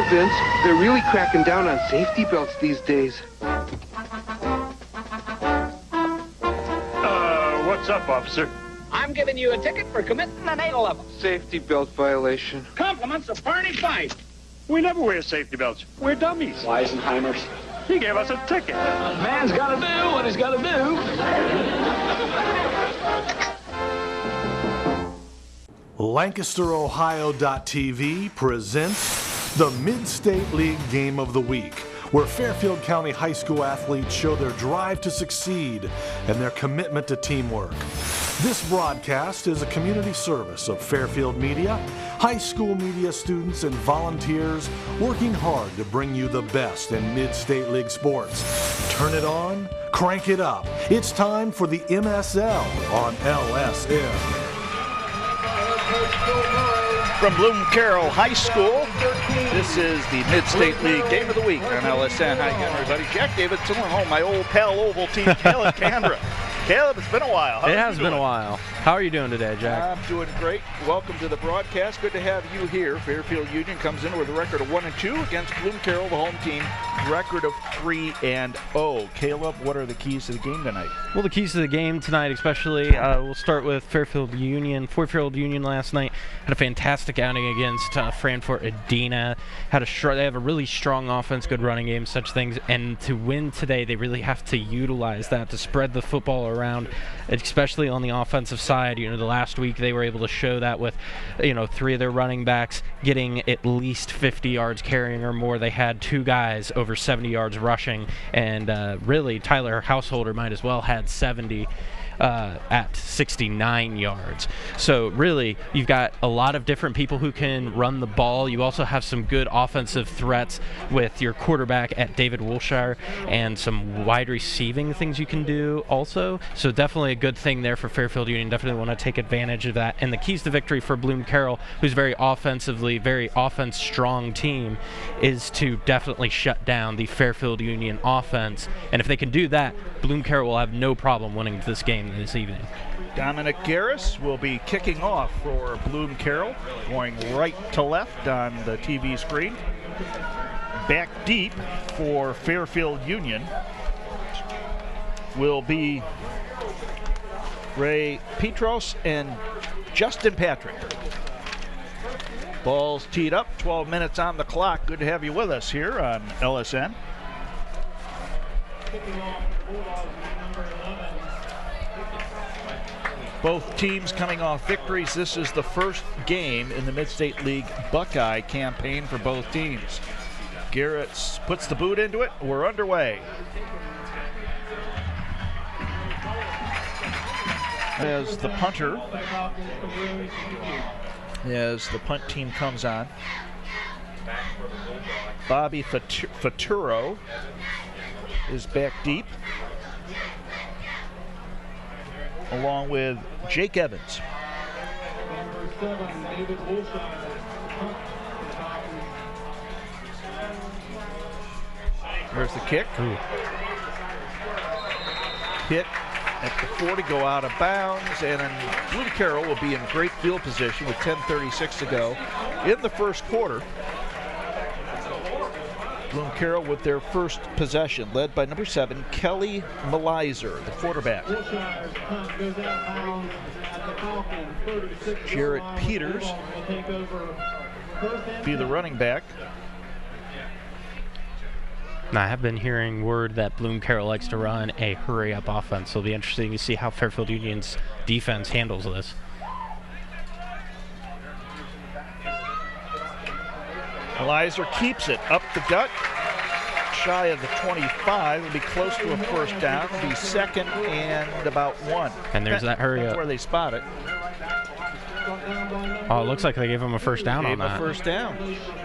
know, Vince, they're really cracking down on safety belts these days. What's up, officer? I'm giving you a ticket for committing an A-level. Safety belt violation. Compliments of Barney Fife. We never wear safety belts. We're dummies. Weisenheimers. He gave us a ticket. Man's got to do what he's got to do. LancasterOhio.tv presents the Mid-State League Game of the Week, where Fairfield County high school athletes show their drive to succeed and their commitment to teamwork. This broadcast is a community service of Fairfield Media, high school media students and volunteers working hard to bring you the best in Mid-State League sports. Turn it on, crank it up. It's time for the MSL on LSN. From Bloom-Carroll High School, this is the Mid-State League Game of the Week on LSN. How you doing, everybody? Jack Davidson, home, my old pal Oval team, Caleb Candra. Caleb, it's been a while. It has been a while. How are you doing today, Jack? I'm doing great. Welcome to the broadcast. Good to have you here. Fairfield Union comes in with a record of 1-2 against Bloom-Carroll, the home team, record of 3-0. Caleb, what are the keys to the game tonight? Well, the keys to the game tonight, especially, we'll start with Fairfield Union. Fairfield Union last night had a fantastic outing against Frankfort Adena. They have a really strong offense, good running game, such things. And to win today, they really have to utilize that to spread the football around, especially on the offensive side. You know, the last week they were able to show that with, three of their running backs getting at least 50 yards carrying or more. They had two guys over 70 yards rushing, and really Tyler Householder might as well had 70 at 69 yards. So really, you've got a lot of different people who can run the ball. You also have some good offensive threats with your quarterback at David Wilshire and some wide receiving things you can do also. So definitely a good thing there for Fairfield Union. Definitely want to take advantage of that. And the keys to victory for Bloom-Carroll, who's very offense strong team, is to definitely shut down the Fairfield Union offense. And if they can do that, Bloom-Carroll will have no problem winning this game this evening. Dominic Garris will be kicking off for Bloom-Carroll, going right to left on the TV screen. Back deep for Fairfield Union will be Ray Petros and Justin Patrick. Ball's teed up, 12 minutes on the clock. Good to have you with us here on LSN. Both teams coming off victories. This is the first game in the Mid-State League Buckeye campaign for both teams. Garrett puts the boot into it. We're underway. As the punter, as the punt team comes on, Bobby Faturo is back deep, along with Jake Evans. There's the kick. Ooh. Hit at the 40, go out of bounds, and then Bloom-Carroll will be in great field position with 10:36 to go in the first quarter. Bloom-Carroll with their first possession, led by number 7, Kelly Malizer, the quarterback. Jarrett Peters be the running back. Now, I have been hearing word that Bloom-Carroll likes to run a hurry-up offense, so it'll be interesting to see how Fairfield Union's defense handles this. Malizer keeps it up the gut, shy of the 25. It'll be close to a first down. It'll be second and about 1. And there's that hurry That's up. where they spot it. Oh, it looks like they gave him a first down on that. Gave him a first down.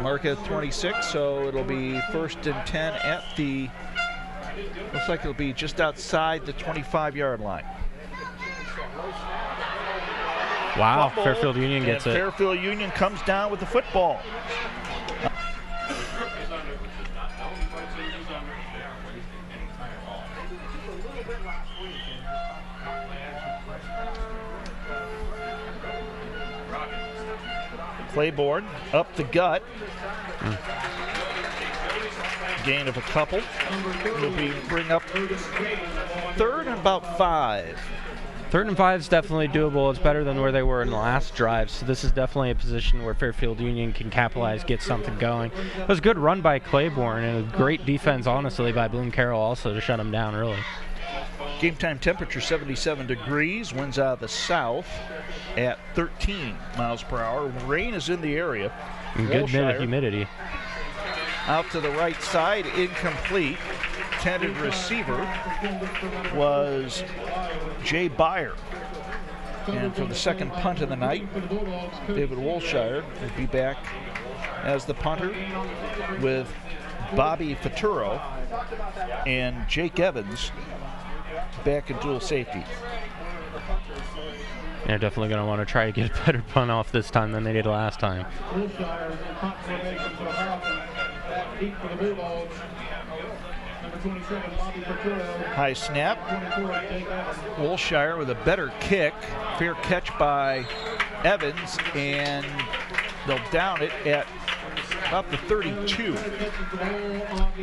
Mark at 26, so it'll be first and 10 at the, looks like it'll be just outside the 25-yard line. Wow, Fumble, Fairfield Union gets it. Fairfield Union comes down with the football. Claiborne up the gut. Gain of a couple. Will bring up 3rd and about 5. 3rd and 5 is definitely doable. It's better than where they were in the last drive, so this is definitely a position where Fairfield Union can capitalize, get something going. It was a good run by Claiborne and a great defense, honestly, by Bloom-Carroll also to shut him down early. Game time temperature 77 degrees, winds out of the south at 13 miles per hour. Rain is in the area. Good humidity. Out to the right side, incomplete. Intended receiver was Jay Byer. And for the second punt of the night, David Wolshire will be back as the punter with Bobby Faturo and Jake Evans back in dual safety. They're definitely going to want to try to get a better punt off this time than they did last time. High snap. Wolshire with a better kick. Fair catch by Evans, and they'll down it at about the 32.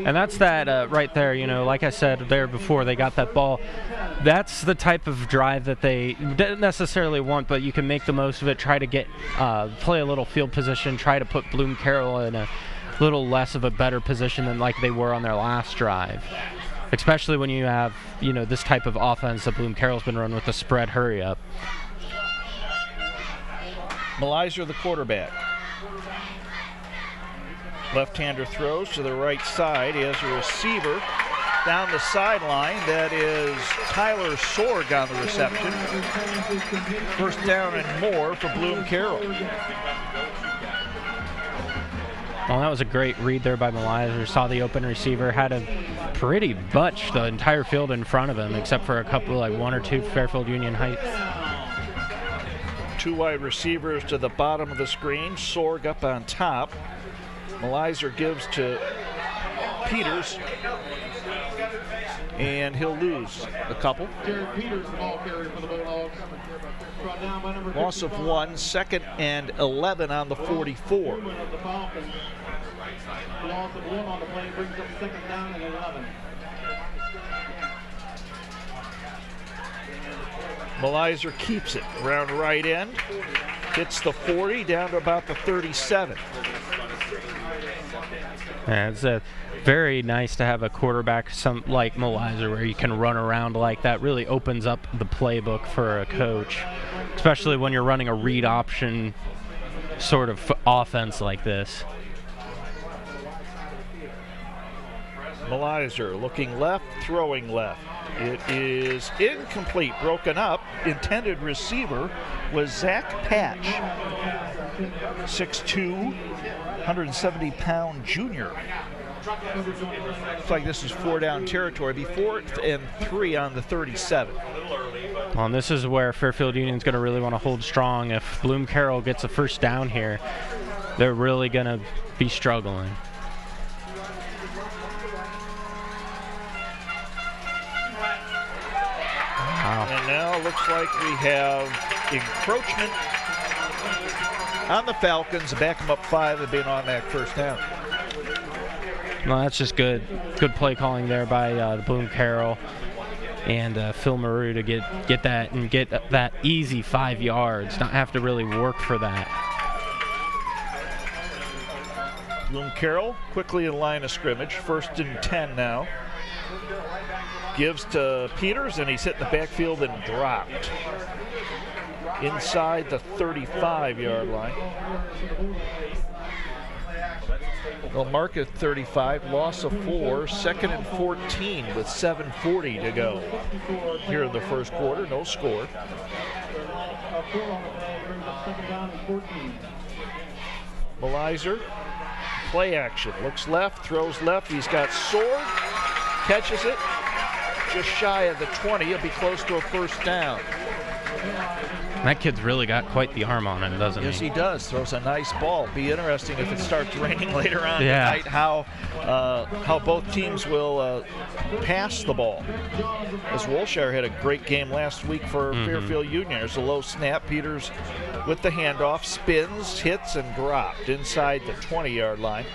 And that's that right there, you know, like I said there before, they got that ball. That's the type of drive that they didn't necessarily want, but you can make the most of it, try to get, play a little field position, try to put Bloom-Carroll in a little less of a better position than like they were on their last drive. Especially when you have, you know, this type of offense that Bloom-Carroll's been running with the spread hurry up. Malizer, the quarterback. Left-hander throws to the right side. He has a receiver down the sideline. That is Tyler Sorg on the reception. First down and more for Bloom-Carroll. Well, that was a great read there by Malizer. Saw the open receiver, had a pretty much the entire field in front of him, except for a couple, like 1 or 2 Fairfield Union height. 2 wide receivers to the bottom of the screen. Sorg up on top. Malizer gives to Peters, and he'll lose a couple. Loss of 1, 2nd and 11 on the 44. Loss of 1 on the play brings up 2nd down and 11. Malizer keeps it around right end, hits the 40 down to about the 37. Yeah, it's very nice to have a quarterback like Malizer where you can run around like that. Really opens up the playbook for a coach, especially when you're running a read option sort of offense like this. Malizer looking left, throwing left. It is incomplete, broken up. Intended receiver was Zach Patch, 6'2", 170-pound junior. Looks like this is 4 down territory. Be 4th and 3 on the 37. Well, and this is where Fairfield Union's going to really want to hold strong. If Bloom-Carroll gets a first down here, they're really going to be struggling. Wow. And now it looks like we have encroachment on the Falcons. Back them up 5 and being on that first down. No, that's just good play calling there by Bloom-Carroll and Phil Maru to get that and get that easy 5 yards, not have to really work for that. Bloom-Carroll quickly in line of scrimmage, 1st and 10 now. Gives to Peters, and he's hit the backfield and dropped inside the 35-yard line. They'll mark it 35, loss of 4, 2nd and 14 with 7:40 to go here in the first quarter. No score. Malizer, play action, looks left, throws left. He's got Sorg, catches it just shy of the 20. He'll be close to a first down. That kid's really got quite the arm on him, doesn't Yes, he? he does. Throws a nice ball. Be interesting if it starts raining later on Yeah. tonight, how both teams will pass the ball. As Wilshire had a great game last week for Fairfield Union. There's a low snap. Peters with the handoff, spins, hits, and dropped inside the 20-yard line.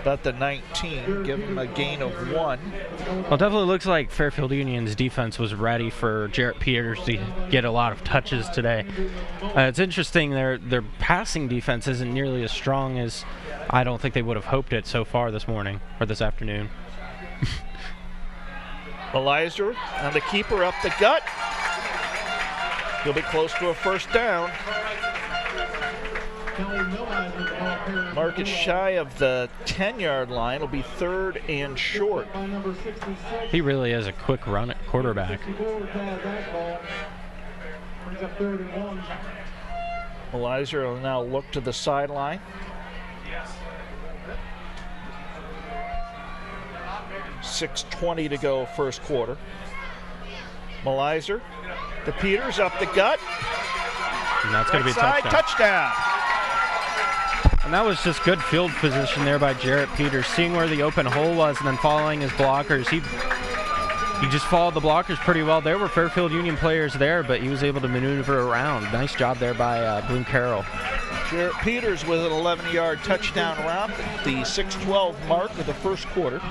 About the 19, give him a gain of 1. Well, it definitely looks like Fairfield Union's defense was ready for Jarrett Peters to get a lot of touches today. It's interesting, their passing defense isn't nearly as strong as I don't think they would have hoped it so far this morning or this afternoon. Elizer on the keeper up the gut. He'll be close to a first down. Mark is shy of the 10-yard line. It'll be 3rd and short. He really is a quick run at quarterback. Elizer will now look to the sideline. 6:20 to go, first quarter. Elizer to Peters up the gut. And that's going to be a Side touchdown. touchdown. And that was just good field position there by Jarrett Peters, seeing where the open hole was and then following his blockers. He just followed the blockers pretty well. There were Fairfield Union players there, but he was able to maneuver around. Nice job there by Bloom-Carroll. Jarrett Peters with an 11-yard touchdown route, the 6:12 mark of the first quarter.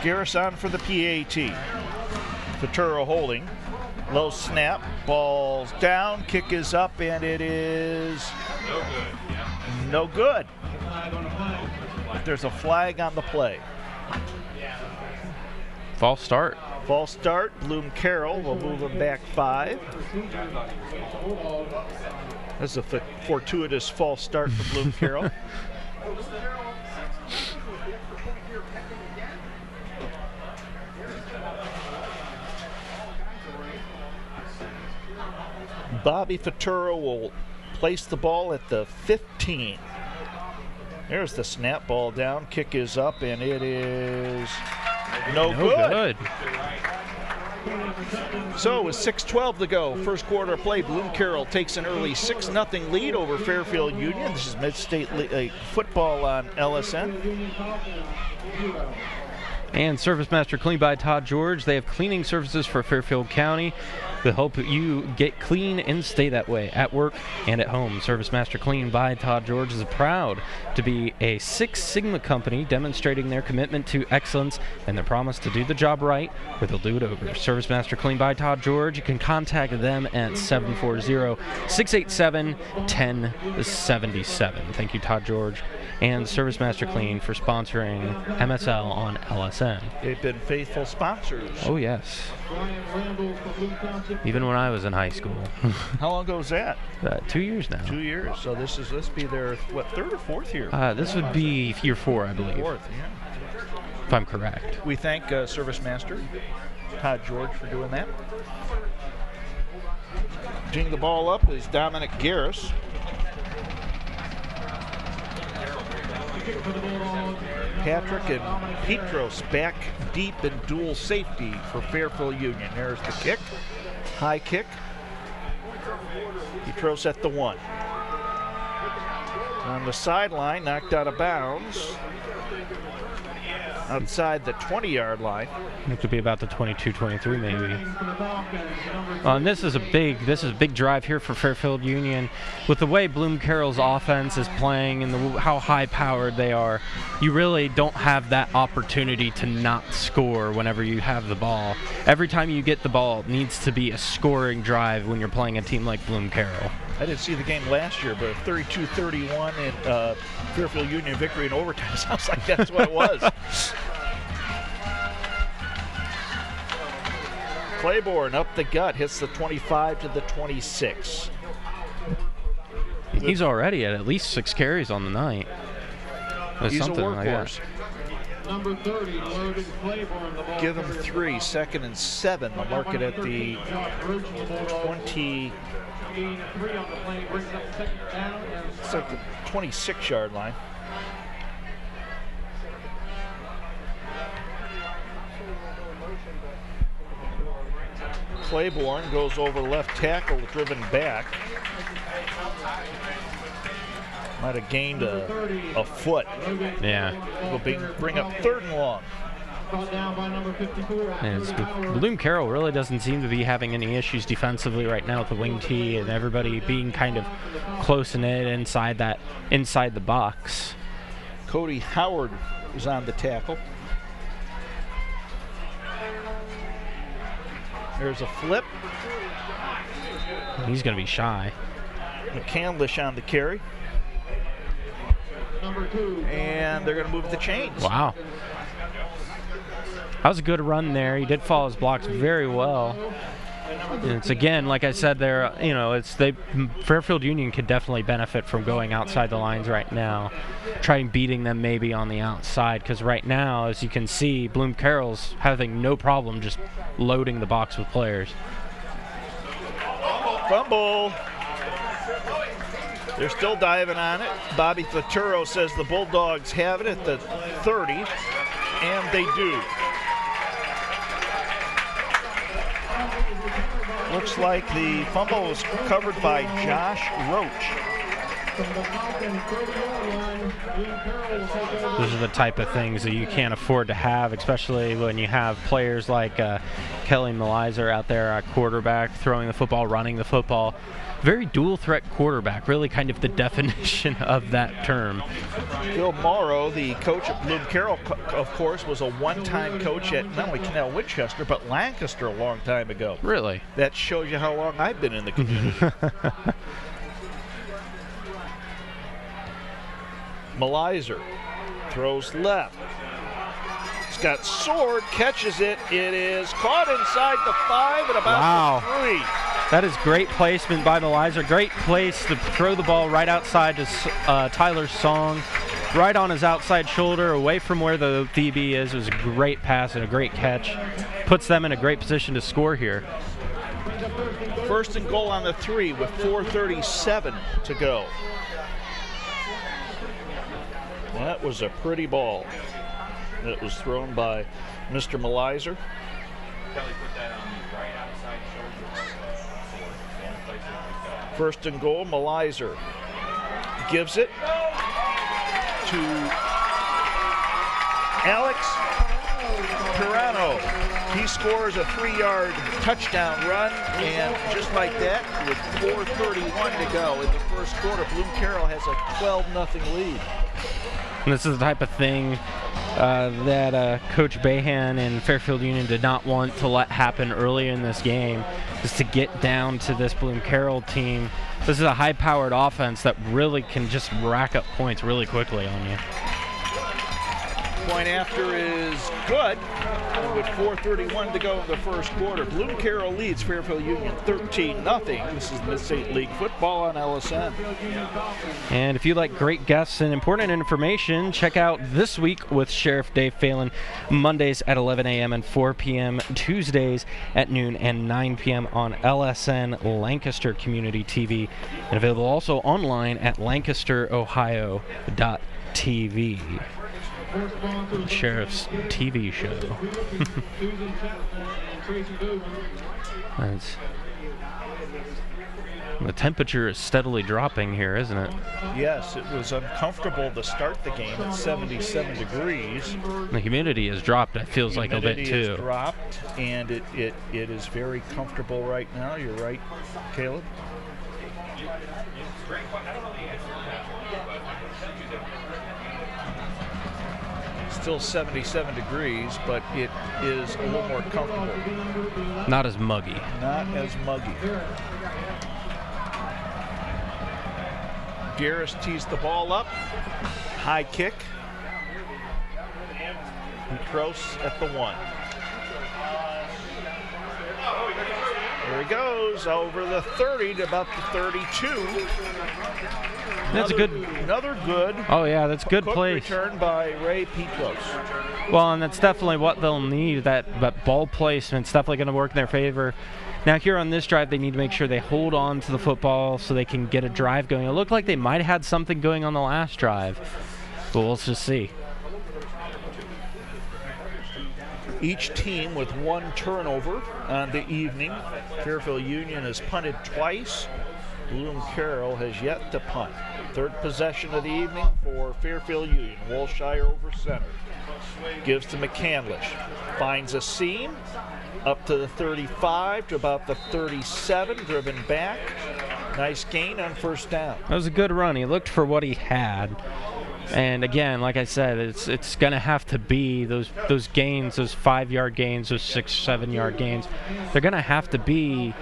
Garrison for the PAT. Futuro holding. Low snap, ball's down, kick is up, and it is no good. There's a flag on the play. False start. False start, Bloom-Carroll will move him back 5. That's a fortuitous false start for Bloom-Carroll. Bobby Futuro will place the ball at the 15. There's the snap, ball down, kick is up, and it is no good. So with 6:12 to go, first quarter play, Bloom-Carroll takes an early 6-0 lead over Fairfield Union. This is Mid-State football on LSN. And Service Master Clean by Todd George. They have cleaning services for Fairfield County. They help you get clean and stay that way at work and at home. Service Master Clean by Todd George is proud to be a Six Sigma company demonstrating their commitment to excellence and their promise to do the job right, or they'll do it over. Service Master Clean by Todd George. You can contact them at 740-687-1077. Thank you, Todd George and Service Master Clean for sponsoring MSL on LSN. They've been faithful sponsors. Oh, yes. Even when I was in high school. How long ago was that? 2 years now. 2 years. So this be their, what, 3rd or 4th year? This would be year 4, I believe. 4th, yeah. If I'm correct. We thank Service Master Todd George for doing that. Teeing the ball up is Dominic Garris. Patrick and Petros back deep in dual safety for Fairfield Union. There's the kick. High kick. Petros at the 1. On the sideline, knocked out of bounds. Outside the 20-yard line. It could be about the 22-23 maybe. And this is a big drive here for Fairfield Union. With the way Bloom-Carroll's offense is playing and how high-powered they are, you really don't have that opportunity to not score whenever you have the ball. Every time you get the ball, it needs to be a scoring drive when you're playing a team like Bloom-Carroll. I didn't see the game last year, but 32-31 in Fairfield Union victory in overtime sounds like that's what it was. Claiborne up the gut, hits the 25 to the 26. He's already at least 6 carries on the night. He's a workhorse. Number 30, Logan Claiborne. Give him 3, 2nd and 7. They'll mark it at the 20. It's at the 26-yard line. Claiborne goes over left tackle, driven back. Might have gained a foot. Yeah. Will bring up 3rd and long. Brought down by number 54. Bloom-Carroll really doesn't seem to be having any issues defensively right now with the wing tee and everybody being kind of close in it inside the box. Cody Howard is on the tackle. There's a flip. He's going to be shy. McCandlish on the carry. Number 2. And they're going to move the chains. Wow. That was a good run there. He did follow his blocks very well. And it's again, like I said, Fairfield Union could definitely benefit from going outside the lines right now. Trying beating them maybe on the outside, because right now, as you can see, Bloom-Carroll's having no problem just loading the box with players. Fumble. They're still diving on it. Bobby Flaturo says the Bulldogs have it at the 30, and they do. Looks like the fumble was covered by Josh Roach. Those are the type of things that you can't afford to have, especially when you have players like Kelly Malizer out there at quarterback, throwing the football, running the football. Very dual-threat quarterback, really kind of the definition of that term. Bill Morrow, the coach at Bloom-Carroll, of course, was a one-time coach at not only Canal Winchester, but Lancaster a long time ago. Really? That shows you how long I've been in the community. Malizer throws left. Scott Sword catches it. It is caught inside the 5 at about the 3. That is great placement by Malizer. Great place to throw the ball right outside to Tyler Song, right on his outside shoulder, away from where the DB is. It was a great pass and a great catch. Puts them in a great position to score here. 1st and goal on the 3 with 4:37 to go. That was a pretty ball that was thrown by Mr. Malizer. First and goal, Malizer gives it to Alex Pirano. He scores a 3-yard touchdown run, and just like that, with 4:31 to go in the first quarter, Bloom-Carroll has a 12-0 lead. And this is the type of thing that Coach Bahan and Fairfield Union did not want to let happen early in this game, is to get down to this Bloom-Carroll team. This is a high-powered offense that really can just rack up points really quickly on you. Point after is good, and with 4:31 to go in the first quarter, Bloom-Carroll leads Fairfield Union 13-0. This is Mid-State League football on LSN. And if you like great guests and important information, check out This Week with Sheriff Dave Phelan, Mondays at 11 a.m. and 4 p.m., Tuesdays at noon and 9 p.m. on LSN Lancaster Community TV, and available also online at lancasterohio.tv. Sheriff's TV show. The temperature is steadily dropping here, isn't it? Yes, it was uncomfortable to start the game at 77 degrees. The humidity has dropped, it feels like a bit too. Humidity has dropped, and it is very comfortable right now. You're right, Caleb. Still 77 degrees, but it is a little more comfortable. Not as muggy. Not as muggy. Garris tees the ball up. High kick. And Kroos at the 1. There he goes, over the 30 to about the 32. That's a good. Another good. Oh yeah, that's good play. Return by Ray Petros. Well, and that's definitely what they'll need. That ball placement's definitely going to work in their favor. Now here on this drive, they need to make sure they hold on to the football so they can get a drive going. It looked like they might have had something going on the last drive, but we'll just see. Each team with 1 turnover on the evening. Fairfield Union has punted twice. Bloom-Carroll has yet to punt. Third possession of the evening for Fairfield Union. Wolshire over center. Gives to McCandlish. Finds a seam. Up to the 35, to about the 37, driven back. Nice gain on first down. That was a good run. He looked for what he had. And again, like I said, it's going to have to be those gains, those 5-yard gains, those 6-7-yard gains. They're going to have to be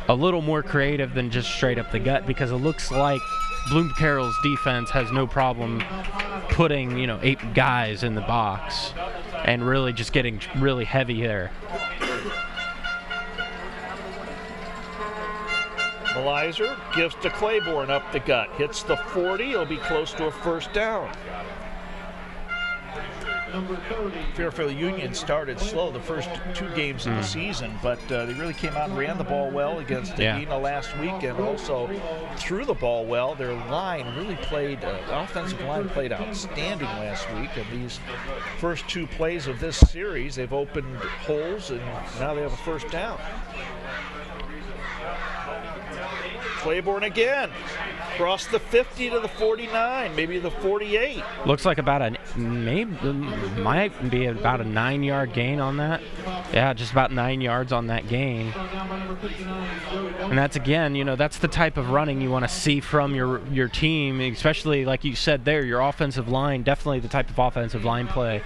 a little more creative than just straight up the gut, because it looks like Bloom-Carroll's defense has no problem putting, 8 guys in the box and really just getting really heavy there. Malizer gives to Claiborne up the gut. Hits the 40. He'll be close to a first down. Fairfield Union started slow the first 2 games of the season, but they really came out and ran the ball well against Edina last week, and also threw the ball well. Their line really played, offensive line played outstanding last week, and these first 2 plays of this series, they've opened holes, and now they have a first down. Claiborne again, across the 50 to the 49, maybe the 48. Looks like might be about a 9-yard gain on that. Yeah, just about 9 yards on that gain. And that's, again, that's the type of running you want to see from your team, especially like you said there, your offensive line, definitely the type of offensive line play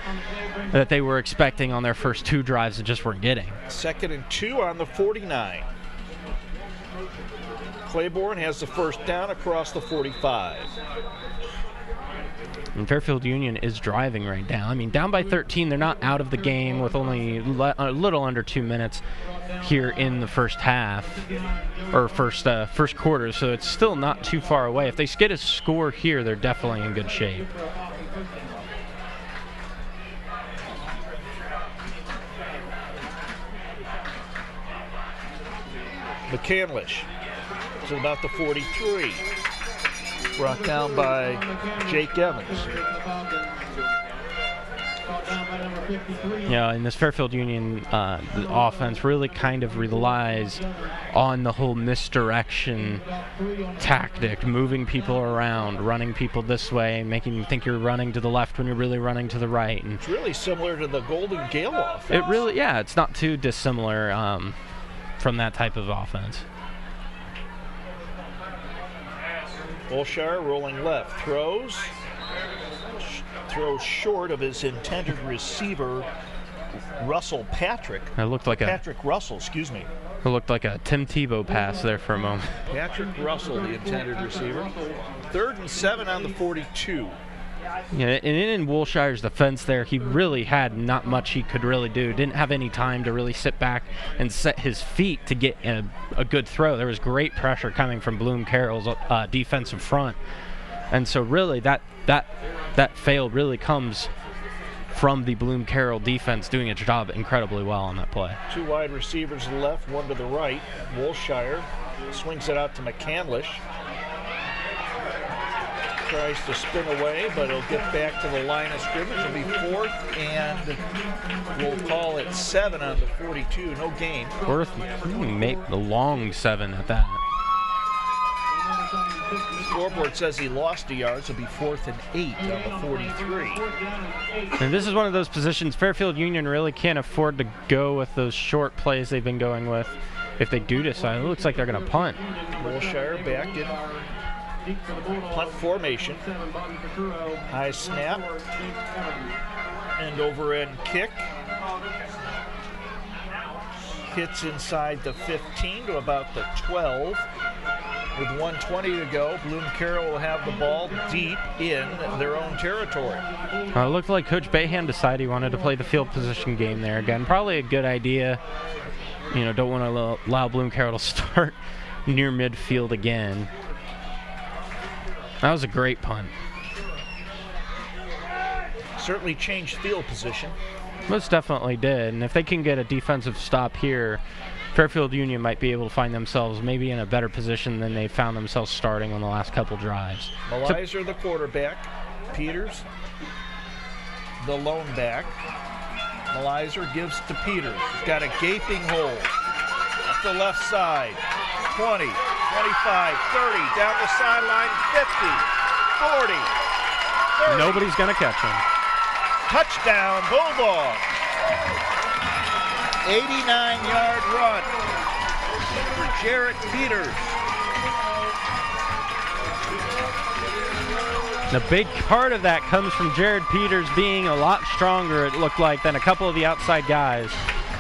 that they were expecting on their first 2 drives and just weren't getting. 2nd and 2 on the 49. Claiborne has the first down across the 45. And Fairfield Union is driving right now. I mean, down by 13, they're not out of the game with only a little under 2 minutes here in the first half, or first quarter, so it's still not too far away. If they get a score here, they're definitely in good shape. McCandlish to about the 43. Brought down by Jake Evans. In this Fairfield Union the offense really kind of relies on the whole misdirection tactic, moving people around, running people this way, making you think you're running to the left when you're really running to the right. And it's really similar to the Golden Gale offense. It really, it's not too dissimilar from that type of offense. Wolshire rolling left, throws short of his intended receiver, Russell Patrick. It looked like Patrick Russell, excuse me. It looked like a Tim Tebow pass there for a moment. Patrick Russell, the intended receiver. 3rd and 7 on the 42. Yeah, and in Wolshire's defense there, he really had not much he could really do. Didn't have any time to really sit back and set his feet to get a good throw. There was great pressure coming from Bloom-Carroll's defensive front. And so really that fail really comes from the Bloom-Carroll defense doing its job incredibly well on that play. 2 wide receivers to the left, 1 to the right. Wolshire swings it out to McCandlish. Tries to spin away, but he'll get back to the line of scrimmage. It'll be 4th, and we'll call it 7 on the 42. No gain. 4th, make the long 7 at that. The scoreboard says he lost a yard, so it'll be 4th and 8 on the 43. And this is one of those positions Fairfield Union really can't afford to go with those short plays they've been going with. If they do decide, it looks like they're going to punt. Wolshire back in punt formation. High snap. And over end kick. Hits inside the 15 to about the 12. With 1:20 to go, Bloom-Carroll will have the ball deep in their own territory. It looked like Coach Bayham decided he wanted to play the field position game there again. Probably a good idea. Don't want to allow Bloom-Carroll to start near midfield again. That was a great punt. Certainly changed field position. Most definitely did. And if they can get a defensive stop here, Fairfield Union might be able to find themselves maybe in a better position than they found themselves starting on the last couple drives. Malizer, the quarterback. Peters, the lone back. Malizer gives to Peters. He's got a gaping hole up the left side. 20, 25, 30, down the sideline, 50, 40, 30. Nobody's going to catch him. Touchdown, Bulldog. 89-yard run for Jarrett Peters. The big part of that comes from Jared Peters being a lot stronger, it looked like, than a couple of the outside guys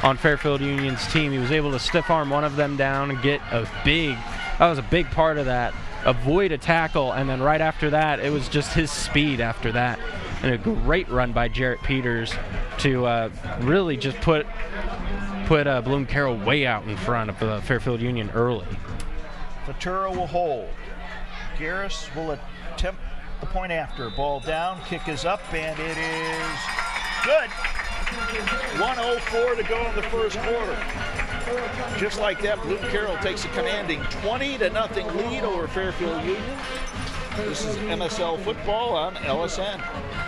on Fairfield Union's team. He was able to stiff arm one of them down and get that was a big part of that, avoid a tackle, and then right after that, it was just his speed after that. And a great run by Jarrett Peters to really just put Bloom-Carroll way out in front of Fairfield Union early. Faturo will hold. Garris will attempt the point after. Ball down, kick is up, and it is good. 1:04 to go in the first quarter. Just like that, Bloom-Carroll takes a commanding 20-0 lead over Fairfield Union. This is MSL football on LSN.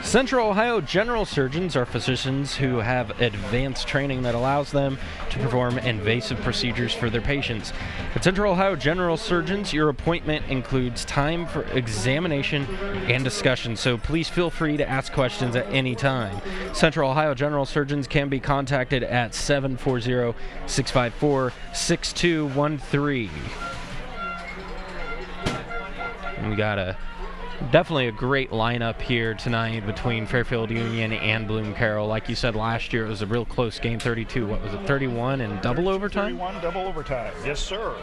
Central Ohio general surgeons are physicians who have advanced training that allows them to perform invasive procedures for their patients. At Central Ohio general surgeons, your appointment includes time for examination and discussion, so please feel free to ask questions at any time. Central Ohio general surgeons can be contacted at 740-654-6213. We got definitely a great lineup here tonight between Fairfield Union and Bloom-Carroll. Like you said, last year it was a real close game, 32. What was it, 31 in double overtime? 31 double overtime, yes sir.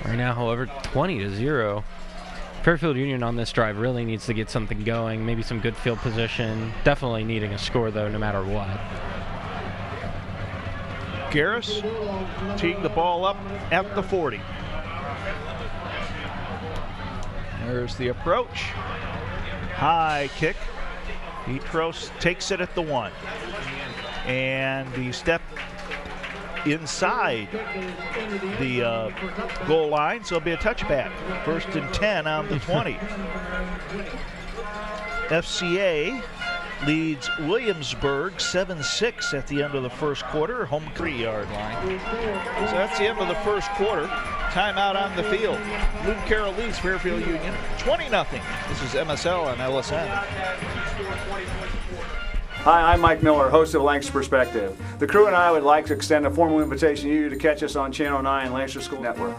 Right now, however, 20-0. Fairfield Union on this drive really needs to get something going, maybe some good field position. Definitely needing a score, though, no matter what. Garris teeing the ball up at the 40. There's the approach. High kick. Petros takes it at the 1. And the step inside the goal line, so it'll be a touchback. 1st and 10 on the 20. FCA leads Williamsburg 7-6 at the end of the first quarter, home 3-yard line. So that's the end of the first quarter. Timeout on the field. Bloom-Carroll leads Fairfield Union 20-0. This is MSL on LSN. Hi, I'm Mike Miller, host of Lancaster Perspective. The crew and I would like to extend a formal invitation to you to catch us on Channel 9 Lancaster School Network.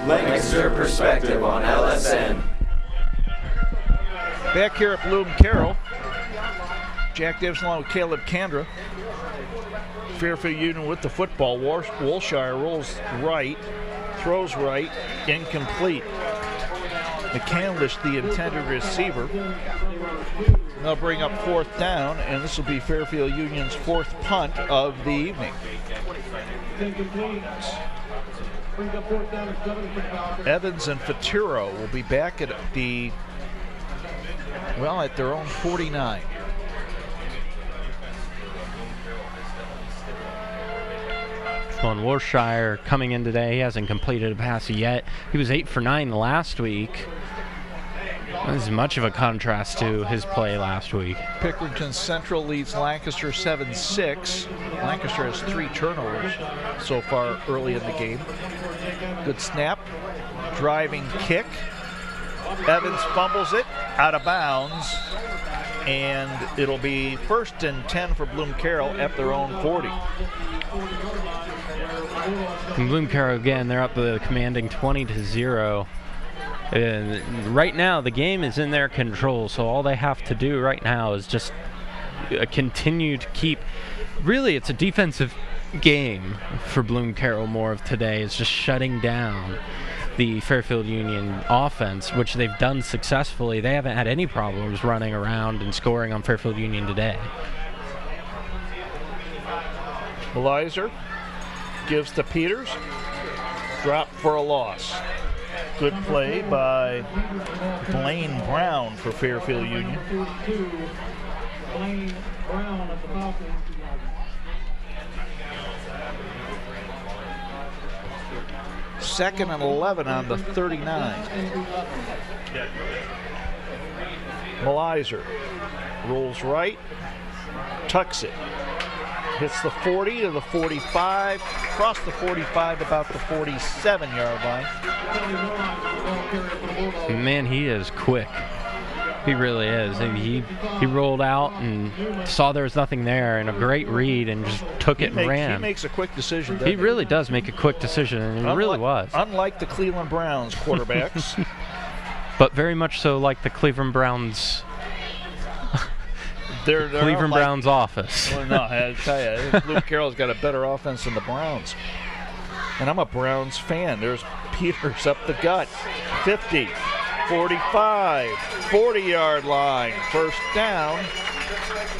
Lancaster Perspective on LSN. Back here at Bloom-Carroll, Jack Davis along with Caleb Kandra. Fairfield Union with the football. Wolshire rolls right, throws right, incomplete. McCandlish, the intended receiver. They'll bring up 4th down, and this will be Fairfield Union's 4th punt of the evening. Evans and Faturo will be back at their own 49. Well, Wolshire coming in today, he hasn't completed a pass yet. He was 8 for 9 last week. This is much of a contrast to his play last week. Pickerington Central leads Lancaster 7-6. Lancaster has 3 turnovers so far early in the game. Good snap, driving kick. Evans fumbles it out of bounds, and it'll be 1st and 10 for Bloom-Carroll at their own 40. And Bloom-Carroll again, they're up the commanding 20-0. And right now, the game is in their control, so all they have to do right now is just continue to keep. Really, it's a defensive game for Bloom-Carroll more of today. It's just shutting down the Fairfield Union offense, which they've done successfully. They haven't had any problems running around and scoring on Fairfield Union today. Malizer gives to Peters. Drop for a loss. Good play by Blaine Brown for Fairfield Union. Blaine Brown at the top. Second and 11 on the 39. Malizer rolls right, tucks it. Hits the 40 to the 45, across the 45, about the 47-yard line. Man, he is quick. He really is. He rolled out and saw there was nothing there, and a great read, and just took it and ran. He makes a quick decision. He really does make a quick decision, and it really was. Unlike the Cleveland Browns quarterbacks. But very much so like the Cleveland Browns. They're Cleveland Browns offense. Well, no, I tell you, I think Bloom-Carroll's got a better offense than the Browns. And I'm a Browns fan. There's Peters up the gut. 50, 45, 40-yard line. First down.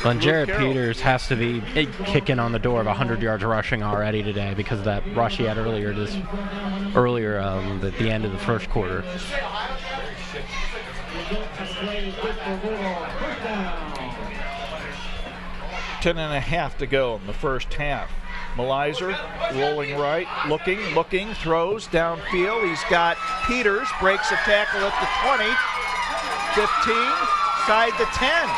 Well, Jared Peters has to be kicking on the door of 100 yards rushing already today because of that rush he had earlier at the end of the first quarter. 10.5 to go in the first half. Malizer rolling right, looking, throws downfield. He's got Peters, breaks a tackle at the 20, 15, side the 10.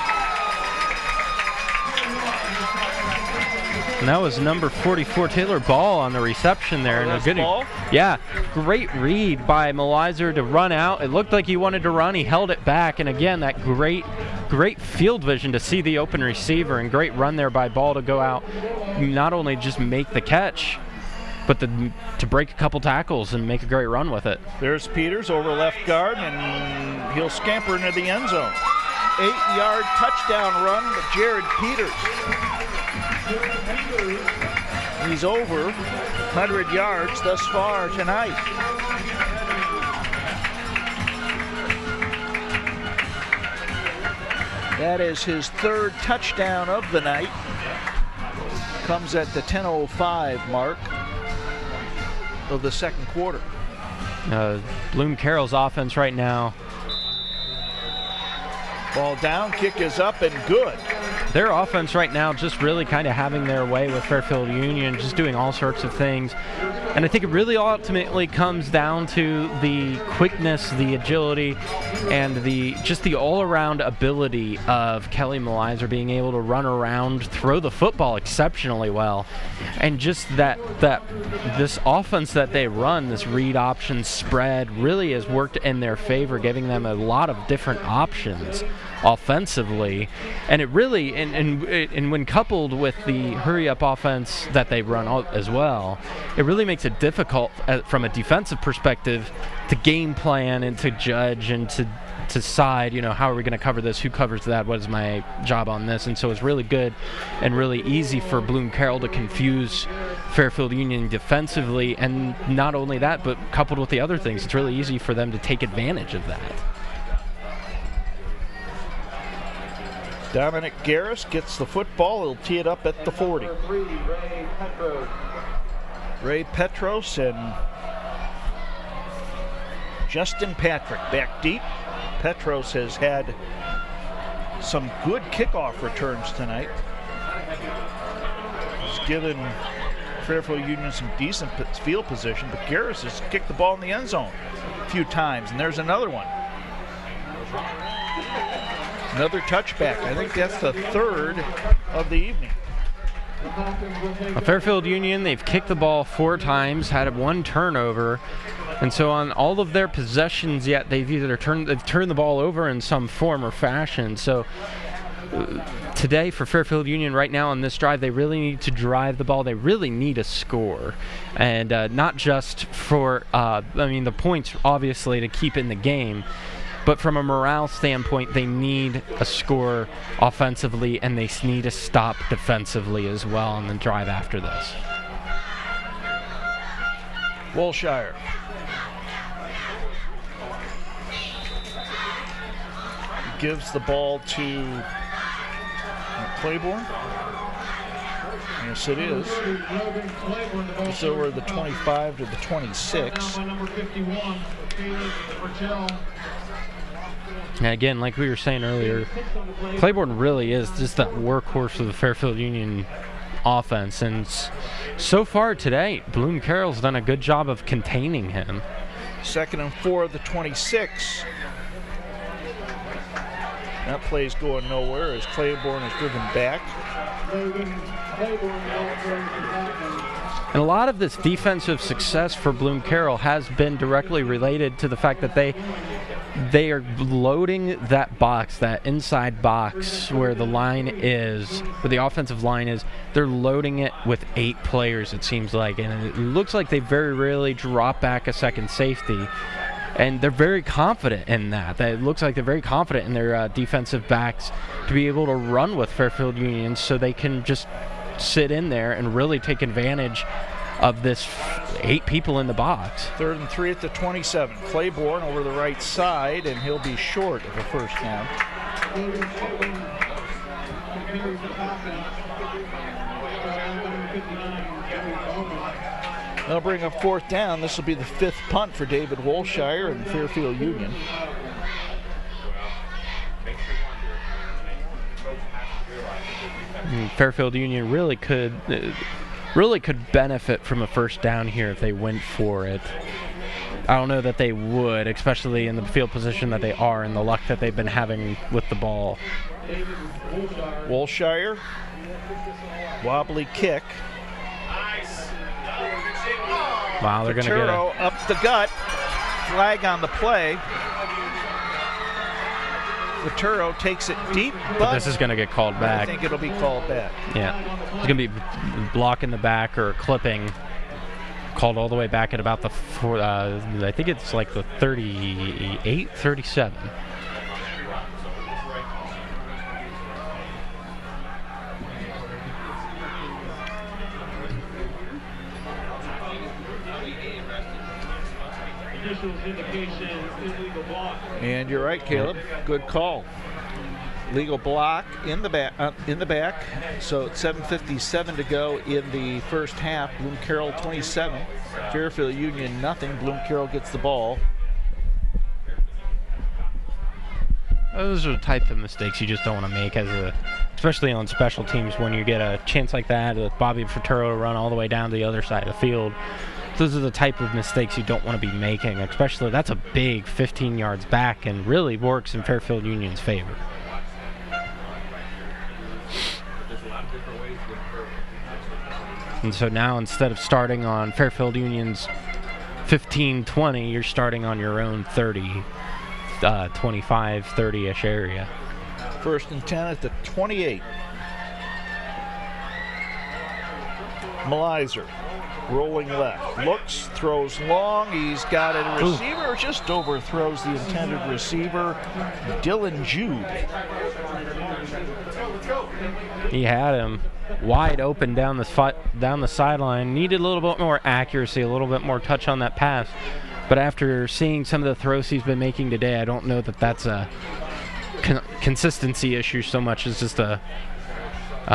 And that was number 44, Taylor Ball, on the reception there. Oh, and Ball? Yeah, great read by Malizer to run out. It looked like he wanted to run. He held it back. And again, that great field vision to see the open receiver, and great run there by Ball to go out, not only just make the catch, but to break a couple tackles and make a great run with it. There's Peters over left guard, and he'll scamper into the end zone. 8-yard touchdown run to Jared Peters. He's over 100 yards thus far tonight. That is his third touchdown of the night. Comes at the 10:05 mark of the second quarter. Bloom-Carroll's offense right now. Ball down, kick is up and good. Their offense right now just really kind of having their way with Fairfield Union, just doing all sorts of things. And I think it really ultimately comes down to the quickness, the agility, and the all-around ability of Kelly Malizer being able to run around, throw the football exceptionally well. And just that this offense that they run, this read option spread, really has worked in their favor, giving them a lot of different options offensively. And it really, and when coupled with the hurry-up offense that they run as well, it really makes it difficult from a defensive perspective to game plan and to judge and to decide, how are we going to cover this, who covers that, what is my job on this. And so it's really good and really easy for Bloom-Carroll to confuse Fairfield Union defensively. And not only that, but coupled with the other things, it's really easy for them to take advantage of that. Dominic Garris gets the football. He'll tee it up at the 40. Ray Petros and Justin Patrick back deep. Petros has had some good kickoff returns tonight. He's given Fairfield Union some decent field position, but Garris has kicked the ball in the end zone a few times, and there's another one. Another touchback. I think that's the third of the evening. Fairfield Union, they've kicked the ball 4 times, had 1 turnover, and so on all of their possessions yet, they've either turned the ball over in some form or fashion. So today for Fairfield Union right now on this drive, they really need to drive the ball. They really need a score. And not just for, the points, obviously, to keep in the game, but from a morale standpoint, they need a score offensively, and they need to stop defensively as well on the drive after this. Wolshire. Gives the ball to Claiborne. Yes, it is. It's over the 25 to the 26. And again, like we were saying earlier, Claiborne really is just that workhorse of the Fairfield Union offense. And so far today, Bloom-Carroll's done a good job of containing him. 2nd and 4 of the 26. That play's going nowhere as Claiborne is driven back. And a lot of this defensive success for Bloom-Carroll has been directly related to the fact that they are loading that box, that inside box where the line is, where the offensive line is. They're loading it with 8 players, it seems like. And it looks like they very rarely drop back a second safety. And they're very confident in that. It looks like they're very confident in their defensive backs to be able to run with Fairfield Union so they can just sit in there and really take advantage of this 8 people in the box. 3rd and 3 at the 27. Claiborne over the right side, and he'll be short of a first down. They'll bring up 4th down. This will be the 5th punt for David Wolshire and Fairfield Union. Fairfield Union really could benefit from a first down here if they went for it. I don't know that they would, especially in the field position that they are and the luck that they've been having with the ball. Wolshire, wobbly kick. Wow, they're going to get up the gut. Flag on the play. Vituro takes it deep, but this is going to get called back. I think it'll be called back. Yeah, it's going to be block in the back or clipping, called all the way back at about the I think it's like the 38, 37. And you're right, Caleb. Good call. Legal block in the back. So it's 7:57 to go in the first half. Bloom-Carroll 27, Fairfield Union nothing. Bloom-Carroll gets the ball. Those are the type of mistakes you just don't want to make, especially on special teams when you get a chance like that with Bobby Vituro to run all the way down to the other side of the field. Those are the type of mistakes you don't want to be making, especially that's a big 15 yards back and really works in Fairfield Union's favor. And so now instead of starting on Fairfield Union's 15-20, you're starting on your own 30, 25, 30-ish area. 1st and 10 at the 28. Malizer. Rolling left, looks, throws long, he's got a receiver, just overthrows the intended receiver, Dylan Jude. He had him wide open down the sideline, needed a little bit more accuracy, a little bit more touch on that pass, but after seeing some of the throws he's been making today, I don't know that that's a consistency issue so much as just a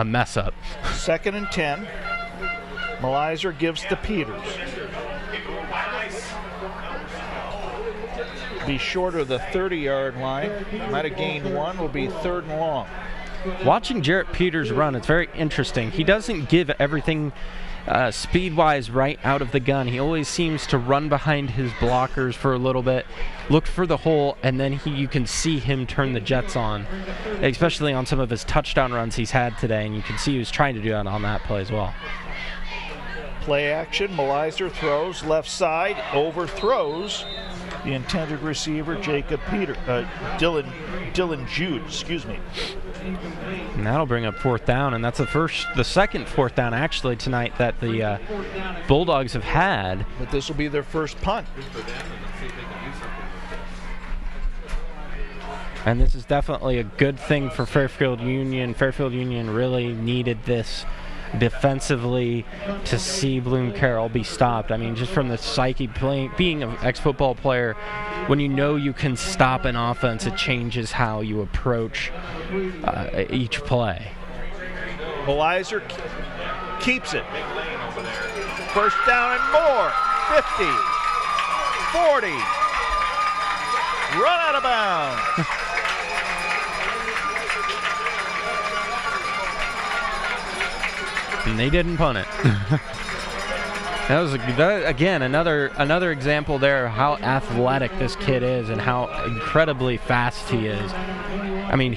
mess up. 2nd and 10. Malizer gives to Peters. Be short of the 30-yard line. Might have gained 1. Will be 3rd and long. Watching Jarrett Peters run, it's very interesting. He doesn't give everything speed-wise right out of the gun. He always seems to run behind his blockers for a little bit, look for the hole, and then you can see him turn the jets on, especially on some of his touchdown runs he's had today, and you can see he was trying to do that on that play as well. Play action, Malizer throws left side, overthrows The intended receiver, Dylan Jude, excuse me. And that'll bring up 4th down, and that's the second 4th down actually tonight that the Bulldogs have had. But this will be their first punt. And this is definitely a good thing for Fairfield Union. Fairfield Union really needed this defensively to see Bloom-Carroll be stopped. I mean, just from the psyche, being an ex-football player, when you know you can stop an offense, it changes how you approach each play. Malizer keeps it. First down and more. 50, 40. Run out of bounds. And they didn't punt it. That was again another example there of how athletic this kid is and how incredibly fast he is. I mean,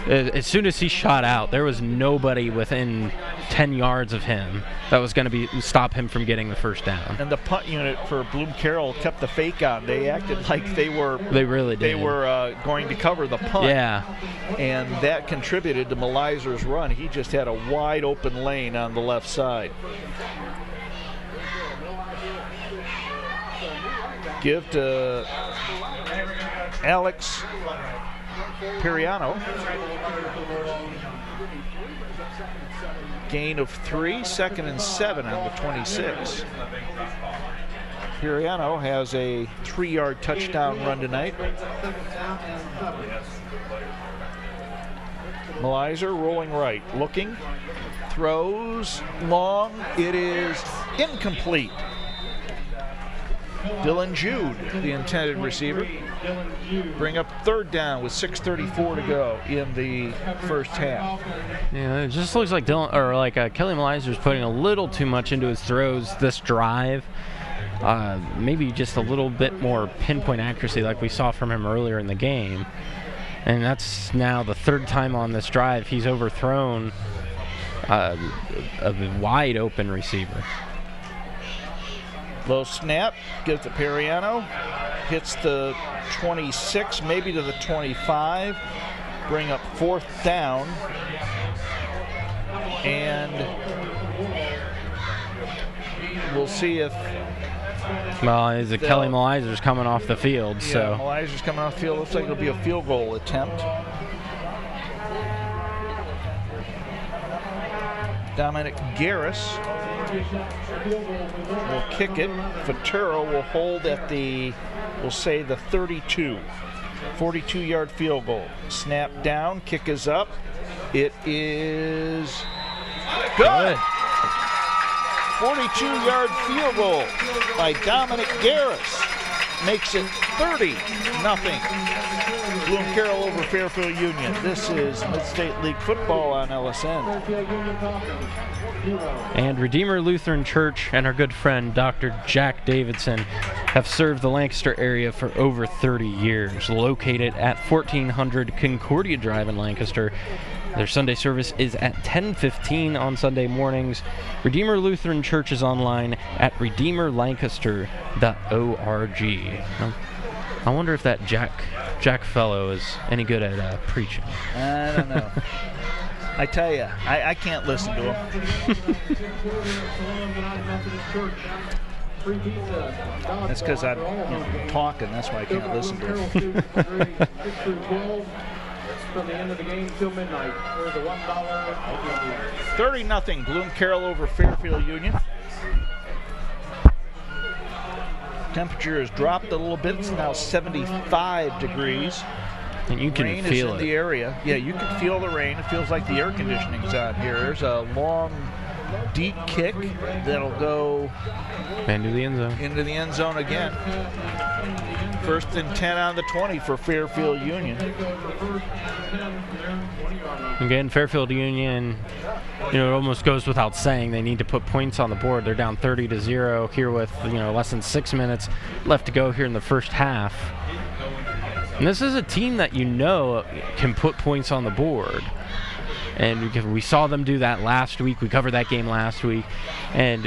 as soon as he shot out, there was nobody within 10 yards of him that was going to stop him from getting the first down. And the punt unit for Bloom-Carroll kept the fake on. They acted like they were. They really did. They were going to cover the punt. Yeah. And that contributed to Malizer's run. He just had a wide open lane on the left side. Give to Alex Periano. Gain of 3, 2nd and 7 on the 26. Periano has a 3-yard touchdown run tonight. Malizer rolling right, looking, throws long. It is incomplete. Dylan Jude, the intended receiver. Bring up 3rd down with 6:34 to go in the first half. Yeah, it just looks like Kelly Malizer's putting a little too much into his throws this drive. Maybe just a little bit more pinpoint accuracy like we saw from him earlier in the game. And that's now the 3rd time on this drive he's overthrown a wide open receiver. Low snap, gives to Periano, hits the 26, maybe to the 25. Bring up 4th down. And we'll see if... Well, Kelly Malizer's coming off the field, yeah, so... Malizer's coming off the field. Looks like it'll be a field goal attempt. Dominic Garris will kick it. Ventura will hold at the, we'll say the 32. 42-yard field goal. Snap down, kick is up. It is good. 42-yard field goal by Dominic Garris. Makes it 30-0. Bloom-Carroll over Fairfield Union. This is Mid-State League football on LSN. And Redeemer Lutheran Church and our good friend Dr. Jack Davidson have served the Lancaster area for over 30 years. Located at 1400 Concordia Drive in Lancaster. Their Sunday service is at 10:15 on Sunday mornings. Redeemer Lutheran Church is online at redeemerlancaster.org. I wonder if that Jack fellow is any good at preaching. I don't know. I tell you, I can't listen to him. That's because I'm talking. That's why I can't listen to him. From the end of the game till midnight for the $1. 30-0 Bloom-Carroll over Fairfield Union. Temperature has dropped a little bit. It's now 75 degrees. And you can rain feel is in it. The area. Yeah, you can feel the rain. It feels like the air conditioning's on here. There's a long, deep kick that'll go into the end zone. Into the end zone again. 1st and 10 on the 20 for Fairfield Union. Again, Fairfield Union, it almost goes without saying they need to put points on the board. They're down 30-0 here with less than 6 minutes left to go here in the first half. And this is a team that can put points on the board. And we saw them do that last week. We covered that game last week. And,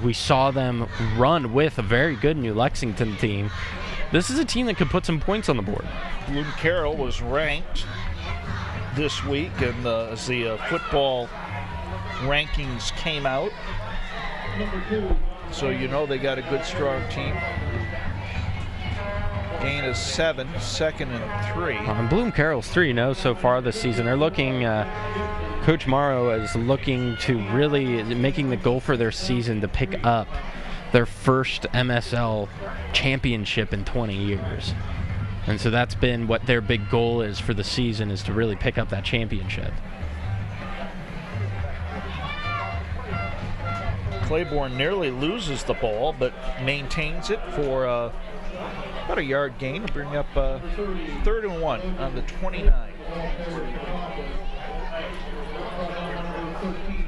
we saw them run with a very good New Lexington team. This is a team that could put some points on the board. Bloom-Carroll was ranked this week, and as the football rankings came out, so they got a good, strong team. Gain is 7, second and 3. Bloom-Carroll's 3-0 so far this season. They're looking, Coach Morrow is looking to really making the goal for their season to pick up their first MSL championship in 20 years. And so that's been what their big goal is for the season, is to really pick up that championship. Claiborne nearly loses the ball, but maintains it for about a yard gain to bring up 3rd and 1 on the 29.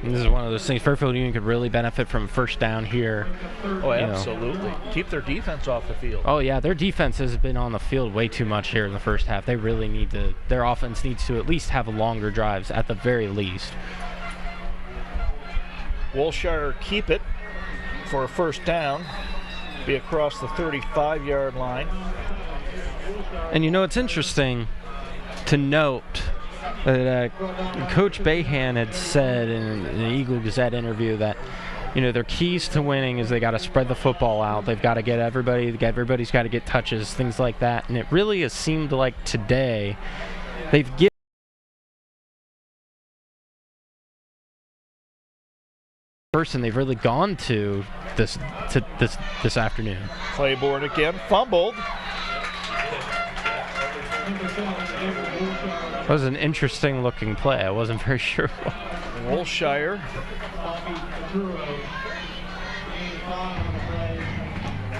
And this is one of those things. Fairfield Union could really benefit from first down here. Oh, absolutely. Keep their defense off the field. Oh, yeah. Their defense has been on the field way too much here in the first half. They really need to, their offense needs to at least have longer drives at the very least. Wilshire keep it for a first down. Be across the 35-yard line. And it's interesting to note that Coach Bayhan had said in an Eagle Gazette interview that, their keys to winning is they got to spread the football out. They've got to get everybody's got to get touches, things like that. And it really has seemed like today they've given person they've really gone to this afternoon. Claiborne again fumbled. It was an interesting looking play. I wasn't very sure. Wilshire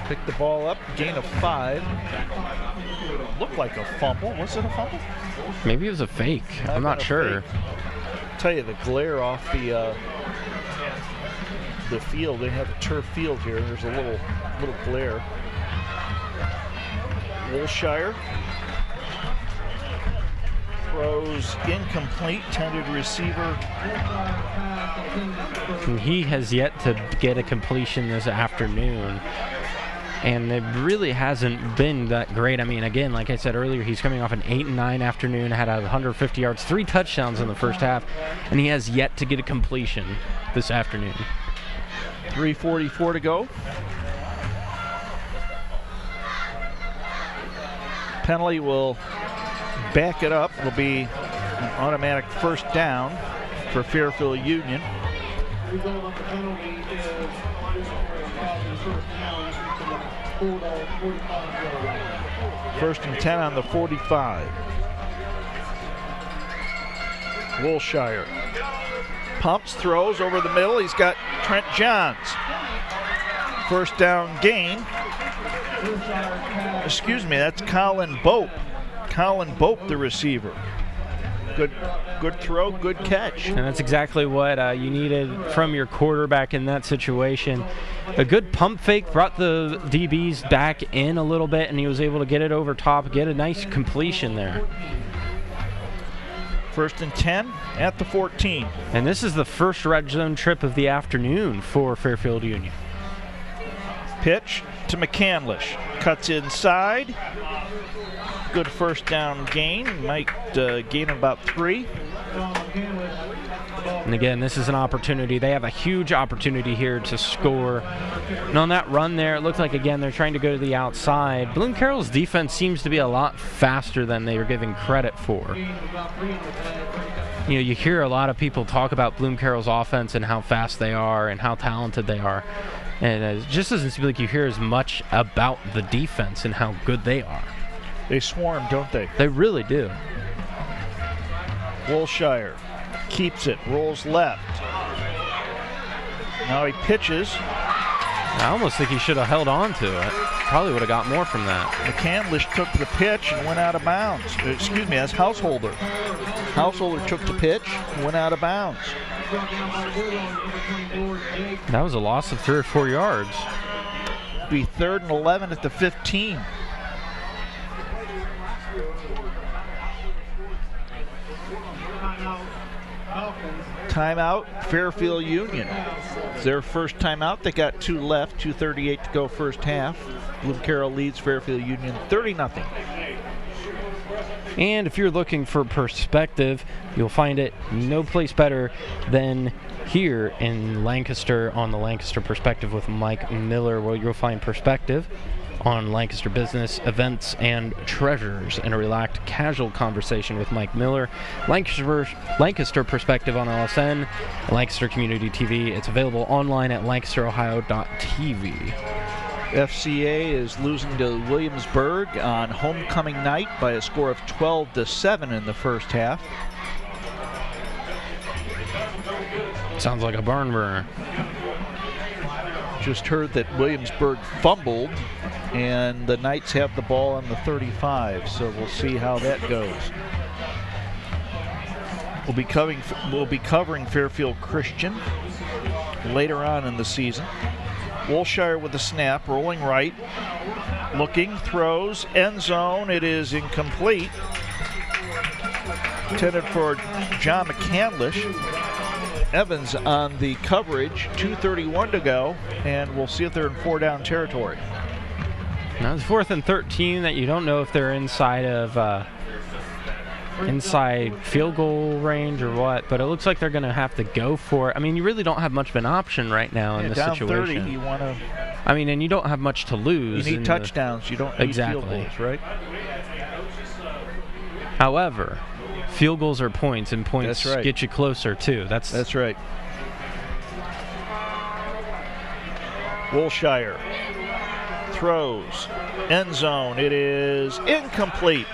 picked the ball up, gain of 5. Looked like a fumble. Was it a fumble? Maybe it was a fake. I'm not sure. I'll tell you, the glare off the field. They have a turf field here. There's a little glare. Wilshire throws incomplete, tended receiver. And he has yet to get a completion this afternoon. And it really hasn't been that great. I mean, again, like I said earlier, he's coming off an 8-9 afternoon, had 150 yards, 3 touchdowns in the first half, and he has yet to get a completion this afternoon. 3:44 to go. Penalty will back it up. It'll be an automatic first down for Fairfield Union. First and 10 on the 45. Wilshire pumps, throws over the middle. He's got Trent Johns. First down gain. Excuse me, that's Colin Bope. Colin Bope, the receiver. Good throw, good catch. And that's exactly what you needed from your quarterback in that situation. A good pump fake brought the DBs back in a little bit, and he was able to get it over top, get a nice completion there. First and 10 at the 14. And this is the first red zone trip of the afternoon for Fairfield Union. Pitch to McCandlish. Cuts inside. Good first down gain. Might gain about 3. And again, this is an opportunity. They have a huge opportunity here to score. And on that run there, it looked like, again, they're trying to go to the outside. Bloom-Carroll's defense seems to be a lot faster than they are giving credit for. You hear a lot of people talk about Bloom-Carroll's offense and how fast they are and how talented they are. And it just doesn't seem like you hear as much about the defense and how good they are. They swarm, don't they? They really do. Wilshire keeps it, rolls left. Now he pitches. I almost think he should have held on to it. Probably would have got more from that. McCandlish took the pitch and went out of bounds. Excuse me, that's Householder. Householder took the pitch and went out of bounds. That was a loss of 3 or 4 yards. Be 3rd and 11 at the 15. Timeout, Fairfield Union. It's their first timeout. They got 2 left, 2:38 to go first half. Bloom-Carroll leads Fairfield Union 30-0. And if you're looking for perspective, you'll find it no place better than here in Lancaster on the Lancaster Perspective with Mike Miller, where you'll find perspective on Lancaster business, events, and treasures in a relaxed, casual conversation with Mike Miller. Lancaster Perspective on LSN, Lancaster Community TV. It's available online at lancasterohio.tv. FCA is losing to Williamsburg on homecoming night by a score of 12-7 in the first half. Sounds like a barn burner. Just heard that Williamsburg fumbled, and the Knights have the ball on the 35, so we'll see how that goes. We'll be covering Fairfield Christian later on in the season. Wolshire with the snap, rolling right, looking, throws, end zone. It is incomplete. Intended for John McCandlish. Evans on the coverage, 2:31 to go, and we'll see if they're in 4-down territory. Now it's 4th and 13 that you don't know if they're inside of inside field goal range or what, but it looks like they're going to have to go for it. I mean, you really don't have much of an option right now in this down situation. 30, you want to. I mean, and you don't have much to lose. You need touchdowns. You don't need field goals, right? However, field goals are points, and points get you closer too. That's right. Wolshire throws, end zone. It is incomplete.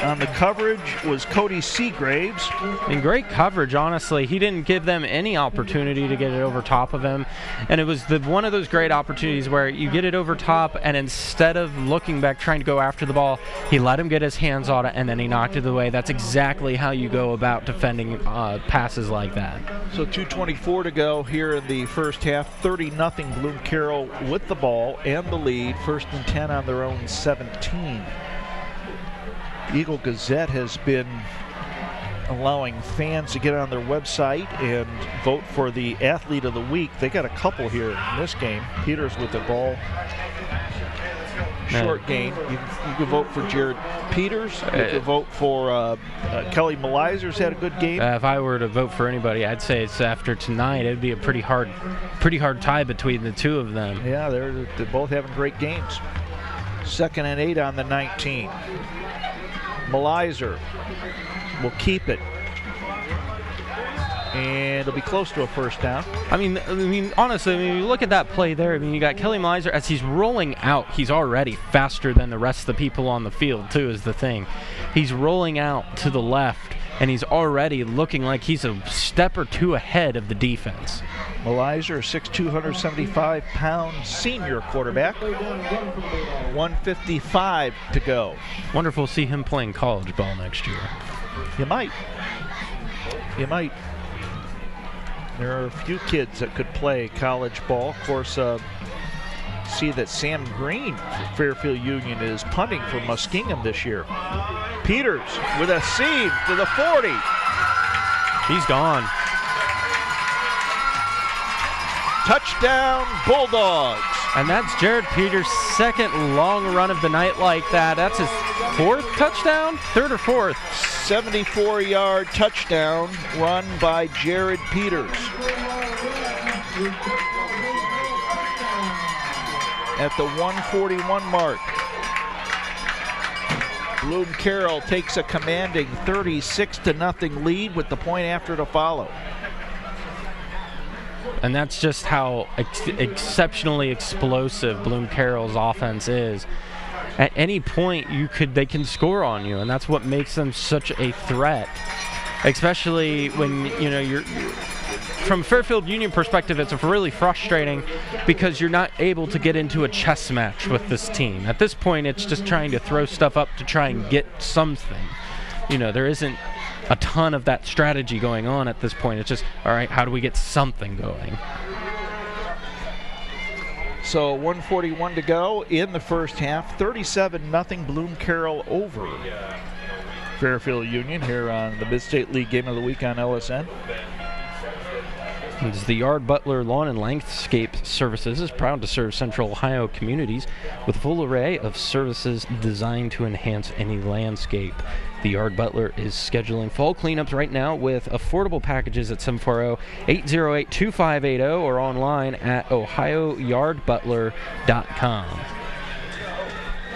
On the coverage was Cody Seagraves. In great coverage, honestly. He didn't give them any opportunity to get it over top of him. And it was one of those great opportunities where you get it over top, and instead of looking back, trying to go after the ball, he let him get his hands on it, and then he knocked it away. That's exactly how you go about defending passes like that. So 2:24 to go here in the first half. 30-0 Bloom-Carroll with the ball and the lead. 1st and 10 on their own 17. Eagle Gazette has been allowing fans to get on their website and vote for the Athlete of the Week. They got a couple here in this game. Peters with the ball. Short game. You can vote for Jared Peters. You can vote for Kelly Melizer's had a good game. If I were to vote for anybody, I'd say it's after tonight. It'd be a pretty hard tie between the two of them. Yeah, they're both having great games. 2nd and 8 on the 19. Melizer will keep it, and it'll be close to a first down. I mean, honestly, you look at that play there. I mean, you got Kelly Melizer as he's rolling out. He's already faster than the rest of the people on the field, too, is the thing. He's rolling out to the left, and he's already looking like he's a step or two ahead of the defense. Melizer, 6'2", 175-pound senior quarterback. 1:55 to go. Wonderful to see him playing college ball next year. You might. There are a few kids that could play college ball. Of course, see that Sam Green for Fairfield Union is punting for Muskingum this year. Peters with a seam to the 40. He's gone. Touchdown, Bulldogs. And that's Jared Peters' 2nd long run of the night like that. That's his 4th touchdown? 3rd or 4th? 74-yard touchdown run by Jared Peters. At the 141 mark. Bloom-Carroll takes a commanding 36-0 lead with the point after to follow. And that's just how exceptionally explosive Bloom-Carroll's offense is. At any point, they can score on you, and that's what makes them such a threat. Especially when you're from Fairfield Union perspective, it's really frustrating because you're not able to get into a chess match with this team. At this point, it's just trying to throw stuff up to try and get something. There isn't a ton of that strategy going on at this point. It's just, all right, how do we get something going? So 1:41 to go in the first half. 37-0 Bloom-Carroll over Fairfield Union here on the Mid-State League Game of the Week on LSN. It's the Yard Butler Lawn and Landscape Services is proud to serve Central Ohio communities with a full array of services designed to enhance any landscape. The Yard Butler is scheduling fall cleanups right now with affordable packages at 740-808-2580 or online at ohioyardbutler.com.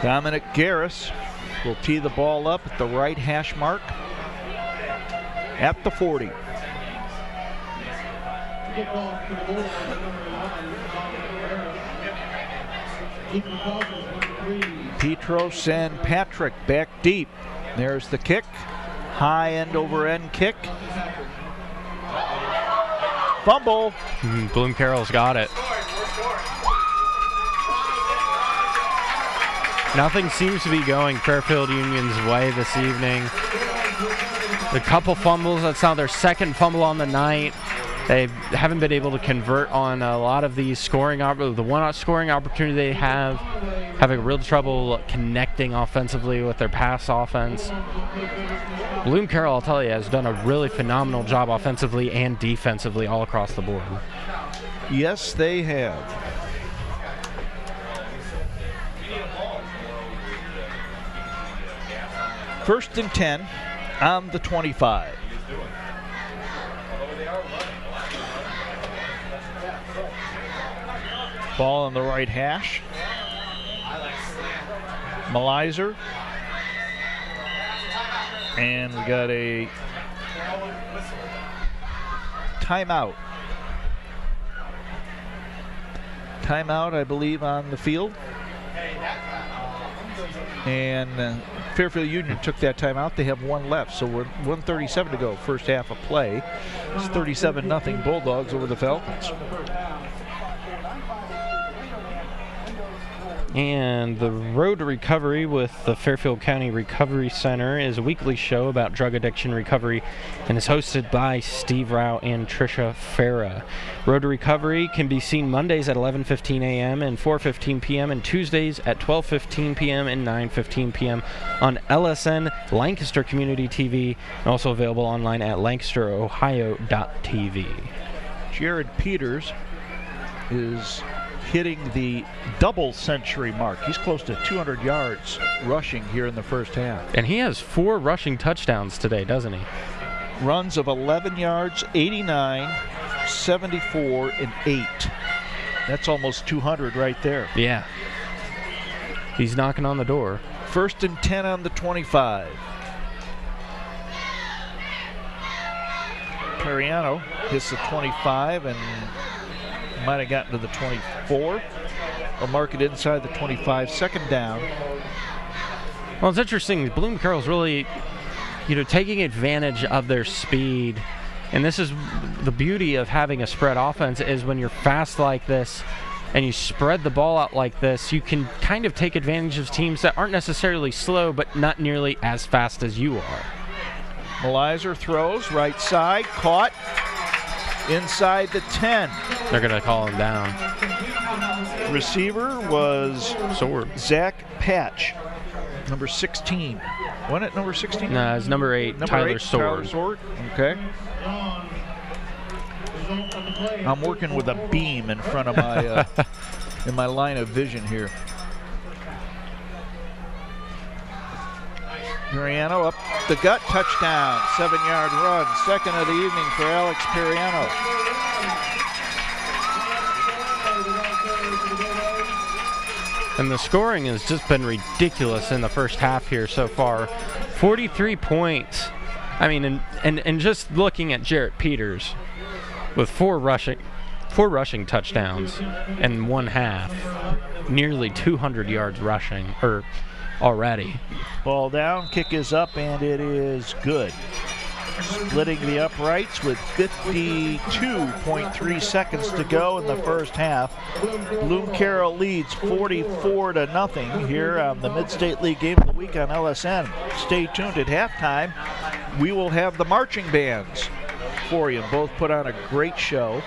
Dominic Garris will tee the ball up at the right hash mark at the 40. Petros and Patrick back deep. There's the kick. High end over end kick. Fumble. Bloom-Carroll's got it. Nothing seems to be going Fairfield Union's way this evening. A couple fumbles. That's now their second fumble on the night. They haven't been able to convert on a lot of these scoring the one scoring opportunity they have, having real trouble connecting offensively with their pass offense. Bloom-Carroll, I'll tell you, has done a really phenomenal job offensively and defensively all across the board. Yes, they have. First and 10 on the 25. Ball on the right hash. Malizer. And we got a timeout. Timeout, I believe, on the field. And Fairfield Union took that timeout. They have one left, so we're 1:37 to go, first half of play. It's 37-0 Bulldogs over the Falcons. And the Road to Recovery with the Fairfield County Recovery Center is a weekly show about drug addiction recovery and is hosted by Steve Rao and Tricia Farah. Road to Recovery can be seen Mondays at 11:15 a.m. and 4:15 p.m. and Tuesdays at 12:15 p.m. and 9:15 p.m. on LSN Lancaster Community TV and also available online at lancasterohio.tv. Jared Peters is hitting the double century mark. He's close to 200 yards rushing here in the first half. And he has 4 rushing touchdowns today, doesn't he? Runs of 11 yards, 89, 74, and 8. That's almost 200 right there. Yeah. He's knocking on the door. First and 10 on the 25. Periano hits the 25 and might have gotten to the 24. Or mark it inside the 25. Second down. Well, it's interesting. Bloom-Carroll's really, taking advantage of their speed. And this is the beauty of having a spread offense is when you're fast like this and you spread the ball out like this, you can kind of take advantage of teams that aren't necessarily slow but not nearly as fast as you are. Malizer throws, right side, caught inside the 10. They're going to call him down. Receiver was Sword. Zach Patch, number 16. Wasn't it number 16? No, it's number 8, Tyler Sword. Tyler Sword, okay. I'm working with a beam in front of my in my line of vision here. Periano up the gut, touchdown, 7-yard run, second of the evening for Alex Periano. And the scoring has just been ridiculous in the first half here so far. 43 points. I mean, and just looking at Jarrett Peters with 4 rushing touchdowns in one half, nearly 200 yards rushing already. Ball down, kick is up, and it is good. Splitting the uprights with 52.3 seconds to go in the first half. Bloom-Carroll leads 44-0 here on the Mid-State League Game of the Week on LSN. Stay tuned at halftime. We will have the marching bands for you. Both put on a great show.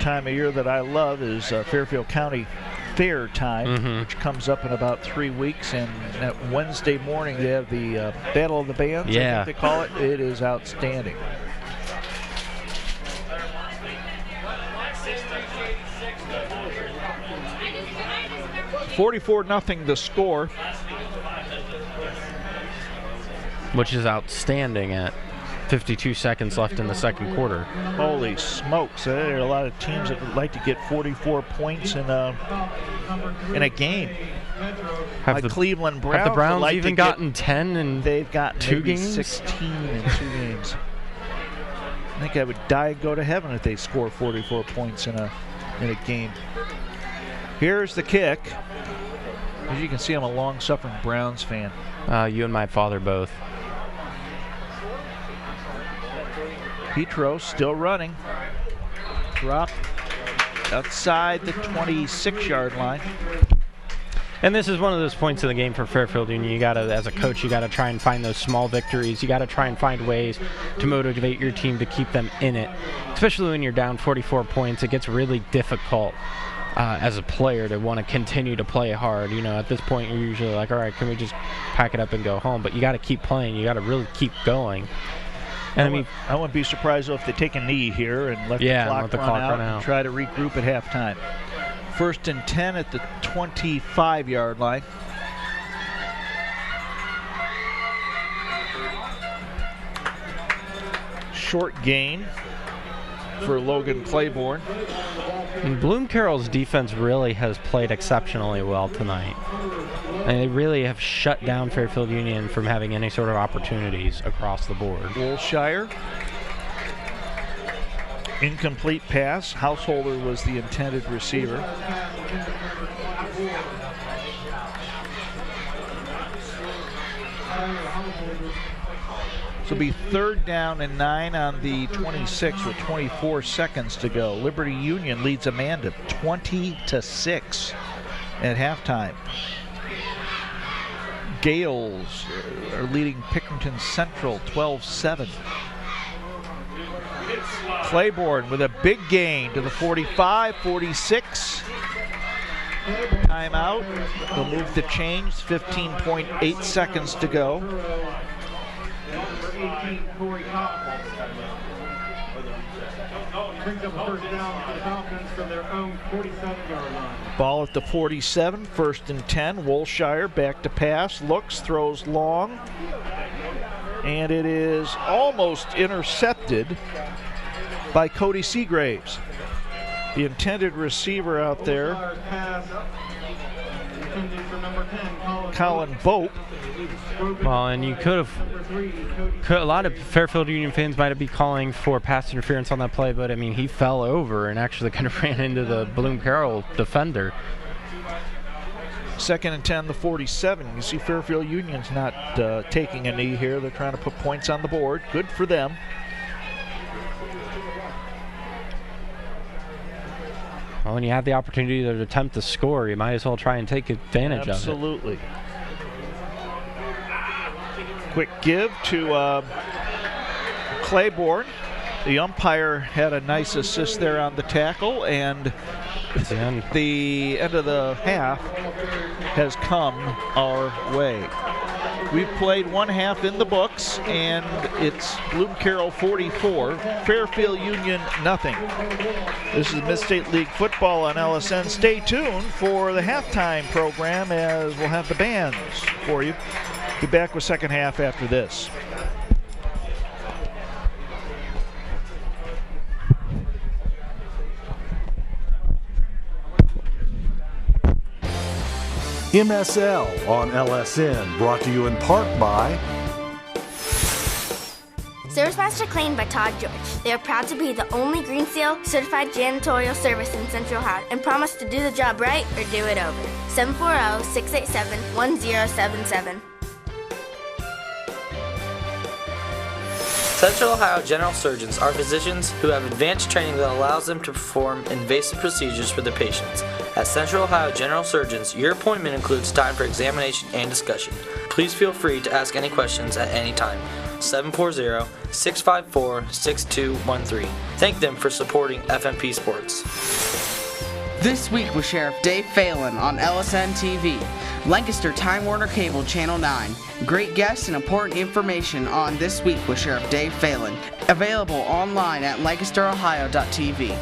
Time of year that I love is Fairfield County Fair time, which comes up in about 3 weeks. And that Wednesday morning, they have the Battle of the Bands, I think they call it. It is outstanding. $44-0 the score. Which is outstanding at 52 seconds left in the second quarter. Holy smokes. There are a lot of teams that would like to get 44 points in a game. Have the Cleveland Browns, have the Browns like even gotten 10 in they've got 2 games? 16 in 2 games. I think I would die and go to heaven if they score 44 points in a game. Here's the kick. As you can see, I'm a long-suffering Browns fan. You and my father both. Petro still running. Drop outside the 26-yard line. And this is one of those points in the game for Fairfield Union. You gotta, as a coach, you gotta try and find those small victories. You gotta try and find ways to motivate your team to keep them in it. Especially when you're down 44 points, it gets really difficult as a player to want to continue to play hard. You know, at this point, you're usually like, all right, can we just pack it up and go home? But you got to keep playing. You got to really keep going. And I wouldn't be surprised though if they take a knee here and let the clock run out and try to regroup at halftime. 1st and 10 at the 25-yard line. Short gain for Logan Claiborne. And Bloom-Carroll's defense really has played exceptionally well tonight. And they really have shut down Fairfield Union from having any sort of opportunities across the board. Wilshire. Incomplete pass. Householder was the intended receiver. This will be 3rd down and 9 on the 26 with 24 seconds to go. Liberty Union leads Amanda 20-6 at halftime. Gales are leading Pickerington Central 12-7. Claiborne with a big gain to the 45, 46. Timeout. They'll move the chains. 15.8 seconds to go. Brings up a 1st down for the Falcons from their own 47-yard line. Ball at the 47, 1st and 10. Wilshire back to pass, looks, throws long. And it is almost intercepted by Cody Seagraves. The intended receiver out there, Colin Bope. Well, and you could have, a lot of Fairfield Union fans might be calling for pass interference on that play, but I mean, he fell over and actually kind of ran into the Bloom-Carroll defender. 2nd and 10, the 47. You see Fairfield Union's not taking a knee here. They're trying to put points on the board. Good for them. Well, when you have the opportunity to attempt to score, you might as well try and take advantage of it. Absolutely. Quick give to Claiborne. The umpire had a nice assist there on the tackle, and the end of the half has come our way. We've played 1 half in the books, and it's Bloom-Carroll 44, Fairfield Union nothing. This is Mid-State League football on LSN. Stay tuned for the halftime program as we'll have the bands for you. Be back with second half after this. MSL on LSN, brought to you in part by ServiceMaster Clean by Todd George. They are proud to be the only Green Seal certified janitorial service in Central Ohio and promise to do the job right or do it over. 740-687-1077. Central Ohio General Surgeons are physicians who have advanced training that allows them to perform invasive procedures for their patients. At Central Ohio General Surgeons, your appointment includes time for examination and discussion. Please feel free to ask any questions at any time. 740-654-6213. Thank them for supporting FMP Sports. This week with Sheriff Dave Phelan on LSN TV, Lancaster Time Warner Cable Channel 9. Great guests and important information on This Week with Sheriff Dave Phelan. Available online at lancasterohio.tv.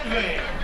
Van.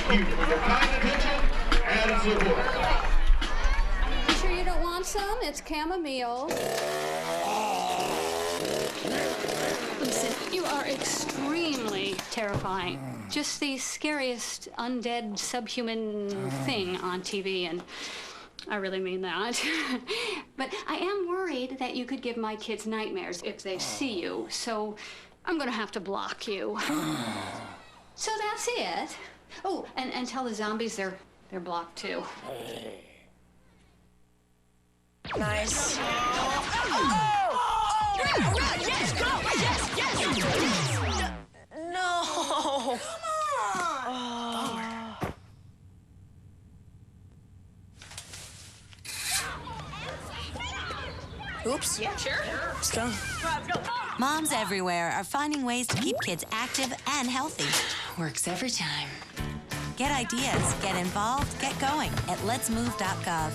Thank you for your kind attention and support. You sure you don't want some? It's chamomile. Listen, you are extremely terrifying. Just the scariest undead subhuman thing on TV, and I really mean that. But I am worried that you could give my kids nightmares if they see you, so I'm gonna have to block you. So that's it. Oh, and tell the zombies they're blocked too. Nice. Oh! Right, yes, go! Yes, yes, yes! No! Come on! Oops. Yeah, sure. Let's go. Let's go. Moms everywhere are finding ways to keep kids active and healthy. Works every time. Get ideas, get involved, get going at letsmove.gov.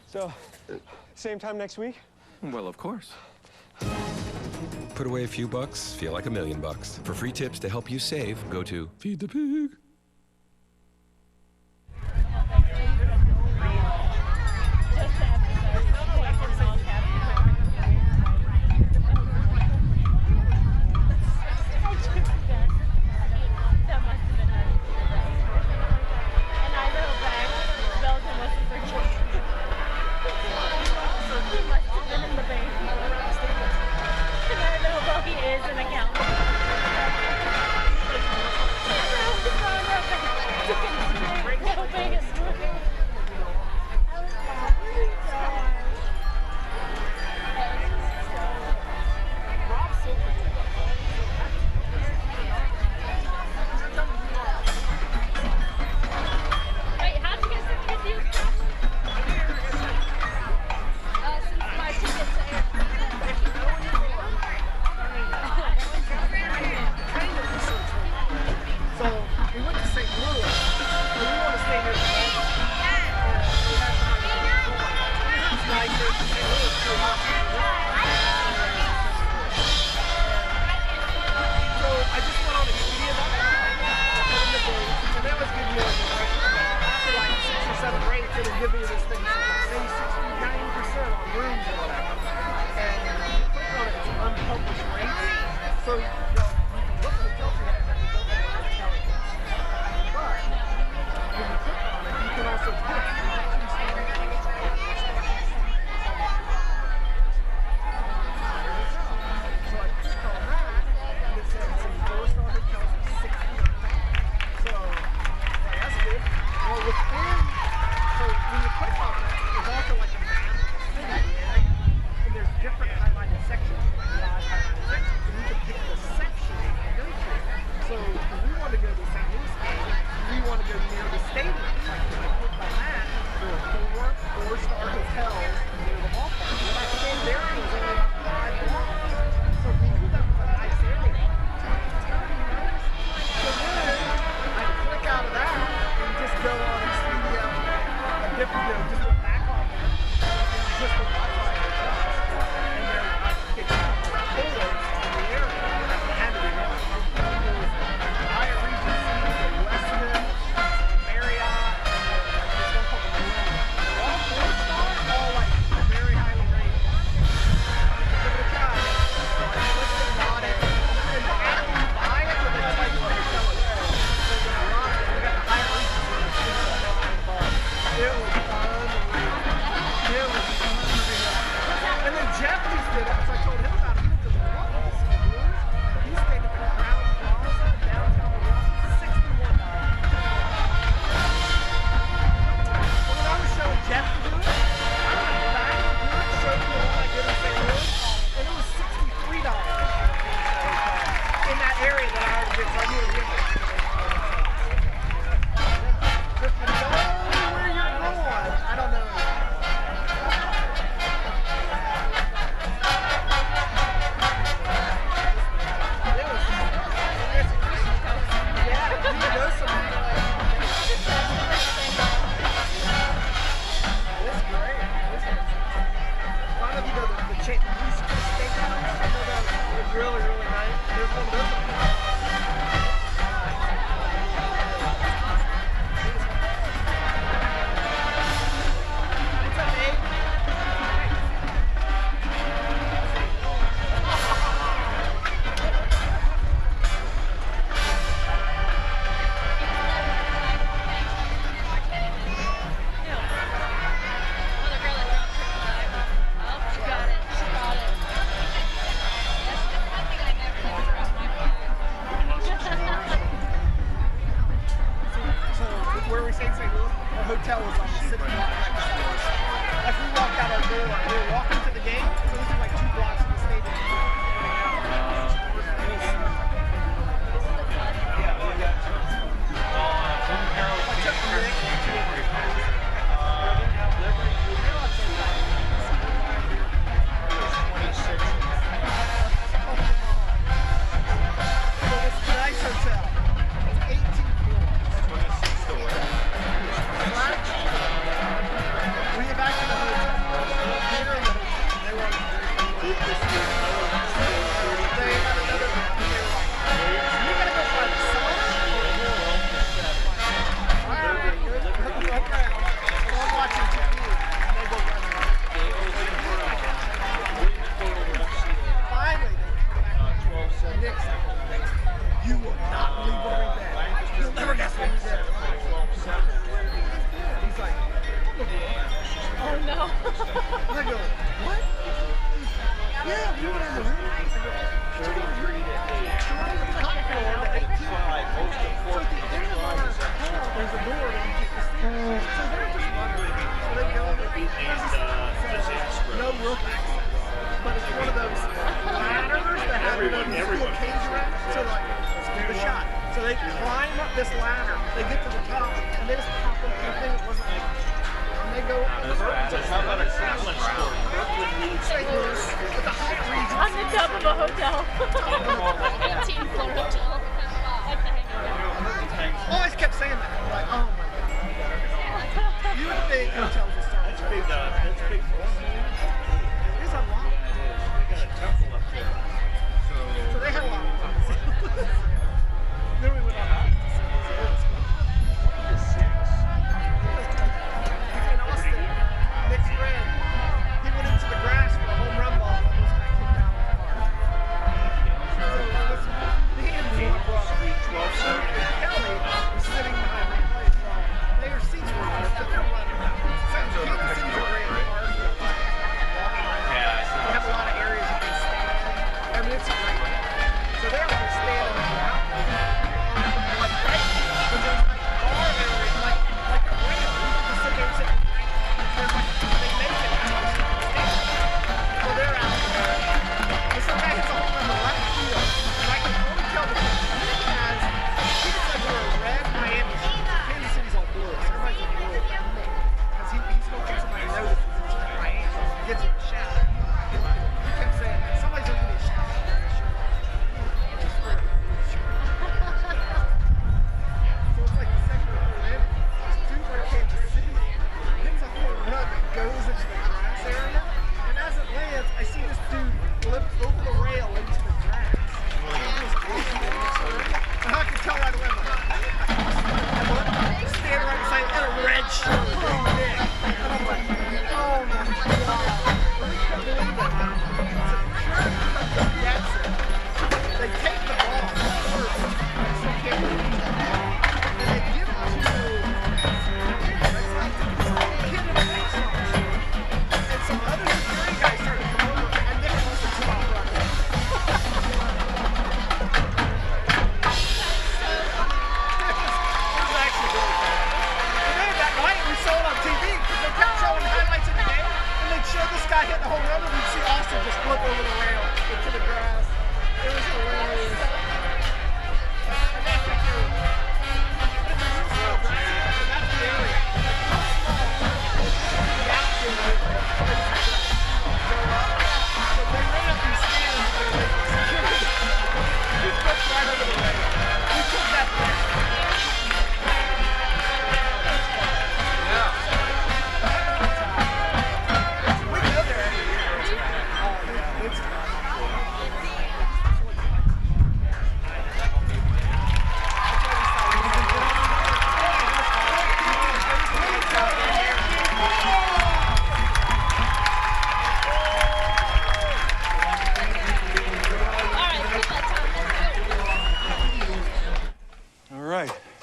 So, same time next week? Well, of course. Put away a few bucks, feel like $1 million. For free tips to help you save, go to Feed the Pig. just went on Expedia.com, and they always give you, after like 6 or 7 rates, it'll give you this thing, say 60-90% on rooms or whatever. And you click on it, it's unpublished rates. So you can look at hotels you have, but you don't know what hotel it is. But when you click on it, you can also pick.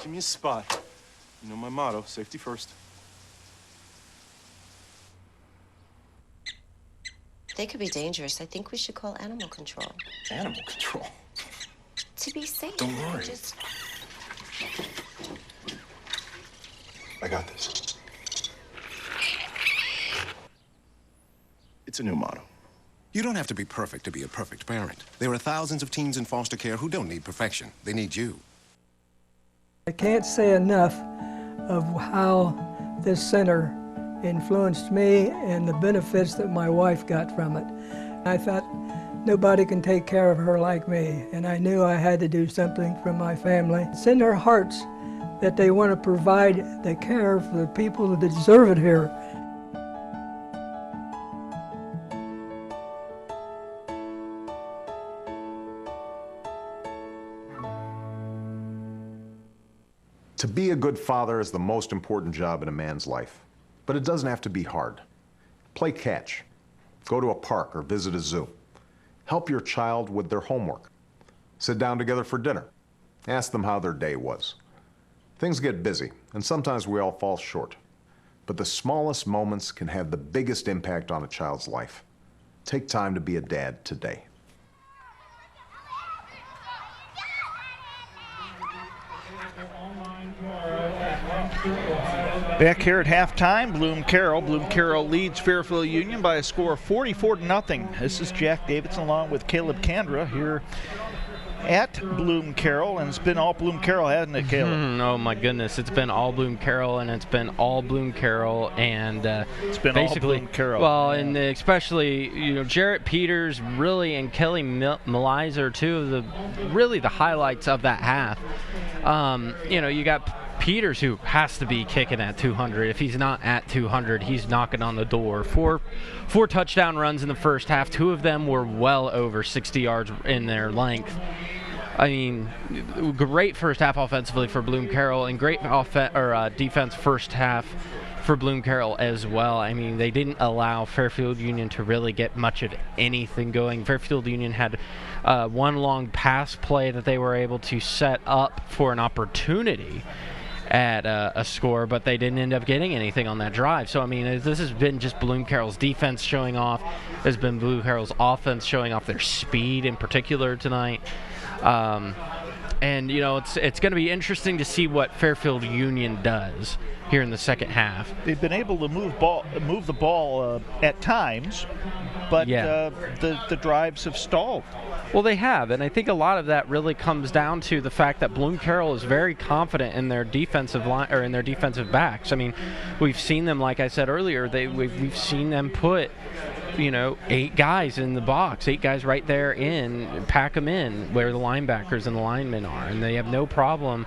Give me a spot. You know my motto, safety first. They could be dangerous. I think we should call animal control. Animal control? To be safe. Don't worry. Just... I got this. It's a new motto. You don't have to be perfect to be a perfect parent. There are thousands of teens in foster care who don't need perfection. They need you. I can't say enough of how this center influenced me and the benefits that my wife got from it. I thought nobody can take care of her like me, and I knew I had to do something for my family. It's in their hearts that they want to provide the care for the people that deserve it here. To be a good father is the most important job in a man's life, but it doesn't have to be hard. Play catch, go to a park or visit a zoo. Help your child with their homework. Sit down together for dinner. Ask them how their day was. Things get busy, and sometimes we all fall short. But the smallest moments can have the biggest impact on a child's life. Take time to be a dad today. Back here at halftime, Bloom-Carroll. Bloom-Carroll leads Fairfield Union by a score of 44-0. This is Jack Davidson along with Caleb Kandra here at Bloom-Carroll, and it's been all Bloom-Carroll, hasn't it, Caleb? Oh my goodness, it's been all Bloom-Carroll, and it's been all Bloom-Carroll, and it's been basically all Bloom-Carroll. Well, and especially Jarrett Peters, really, and Kelly Melizer, two of the highlights of that half. You got Peters, who has to be kicking at 200. If he's not at 200, he's knocking on the door. Four touchdown runs in the first half. Two of them were well over 60 yards in their length. I mean, great first half offensively for Bloom-Carroll, and great defense first half for Bloom-Carroll as well. I mean, they didn't allow Fairfield Union to really get much of anything going. Fairfield Union had one long pass play that they were able to set up for an opportunity at a score, but they didn't end up getting anything on that drive. So, I mean, this has been just Bloom-Carroll's defense showing off. Has been Bloom-Carroll's offense showing off their speed in particular tonight. And, it's going to be interesting to see what Fairfield Union does here in the second half. They've been able to move the ball at times, but the drives have stalled. Well, they have, and I think a lot of that really comes down to the fact that Bloom-Carroll is very confident in their defensive line or in their defensive backs. I mean, we've seen them, like I said earlier, we've seen them put 8 guys in the box, 8 guys right there pack them in where the linebackers and the linemen are, and they have no problem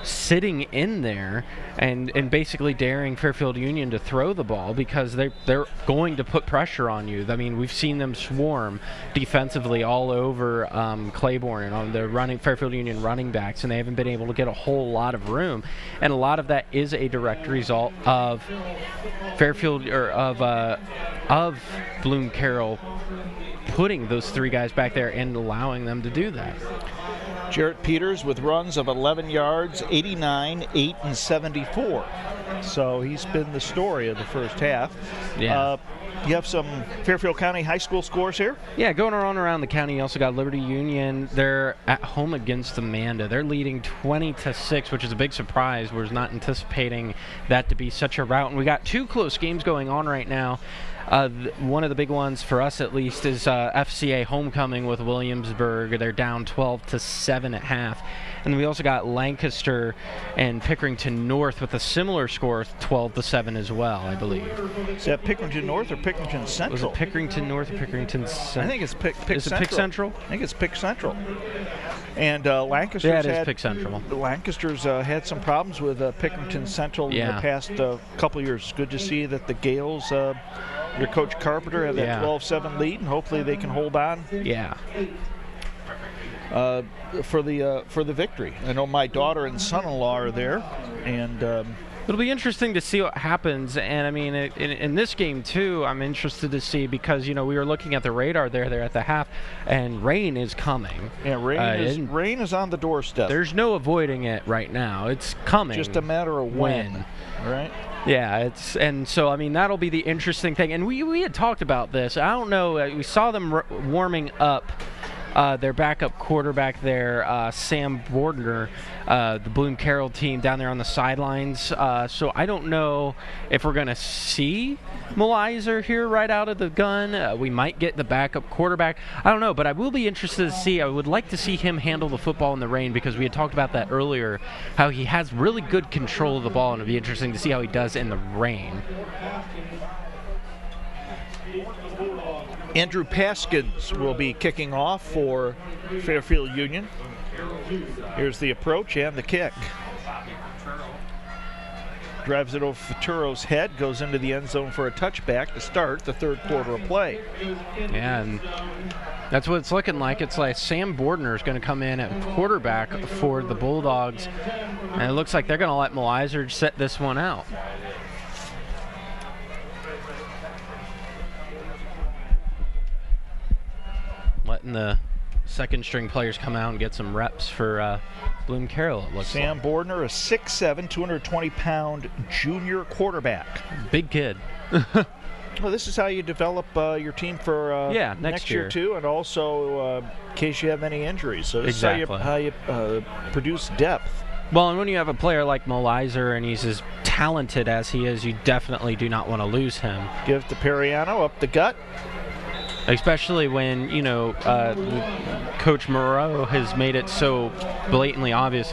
sitting in there and basically daring Fairfield Union to throw the ball because they're going to put pressure on you. I mean, we've seen them swarm defensively all over Claiborne and on the Fairfield Union running backs, and they haven't been able to get a whole lot of room. And a lot of that is a direct result of Fairfield or of Bloom-Carroll putting those 3 guys back there and allowing them to do that. Jarrett Peters with runs of 11 yards, 89, 8, and 74. So he's been the story of the first half. Yeah. You have some Fairfield County High School scores here? Yeah, going around the county, you also got Liberty Union. They're at home against Amanda. They're leading 20-6, which is a big surprise. We're not anticipating that to be such a rout. And we got 2 close games going on right now. One of the big ones for us, at least, is FCA Homecoming with Williamsburg. They're down 12-7 at half. And we also got Lancaster and Pickerington North with a similar score, 12-7 as well, I believe. Is that Pickerington North or Pickerington Central? Was it Pickerington North or Pickerington Central? I think it's Pick Is Central. it Pick Central? I think it's Pick Central. And Lancaster's yeah, it is Pick Central. Lancaster's had some problems with Pickerington Central in the past couple years. Good to see that the Gales, your coach Carpenter, have that 12-7 lead, and hopefully they can hold on. Yeah. For the victory. I know my daughter and son-in-law are there, and It'll be interesting to see what happens, and I mean, in this game too, I'm interested to see because we were looking at the radar there at the half, and rain is coming. Yeah, rain is on the doorstep. There's no avoiding it right now. It's coming. Just a matter of when. Right? Yeah, so I mean that'll be the interesting thing, and we had talked about this. I don't know. We saw them warming up. Their backup quarterback there, Sam Bordner, the Bloom-Carroll team down there on the sidelines. So I don't know if we're going to see Malizer here right out of the gun. We might get the backup quarterback. I don't know, but I will be interested to see. I would like to see him handle the football in the rain because we had talked about that earlier, how he has really good control of the ball, and it'll be interesting to see how he does in the rain. Andrew Paskins will be kicking off for Fairfield Union. Here's the approach and the kick. Drives it over Futuro's head, goes into the end zone for a touchback to start the third quarter of play. Yeah, and that's what it's looking like. It's like Sam Bordner is going to come in at quarterback for the Bulldogs, and it looks like they're going to let Malizer set this one out. Letting the second string players come out and get some reps for Bloom-Carroll, it looks Sam like. Bordner, a 6'7", 220-pound junior quarterback. Big kid. Well, this is how you develop your team for next year too, and also in case you have any injuries. So this is how you produce depth. Well, and when you have a player like Malizer and he's as talented as he is, you definitely do not want to lose him. Give to Periano up the gut. Especially when, Coach Moreau has made it so blatantly obvious.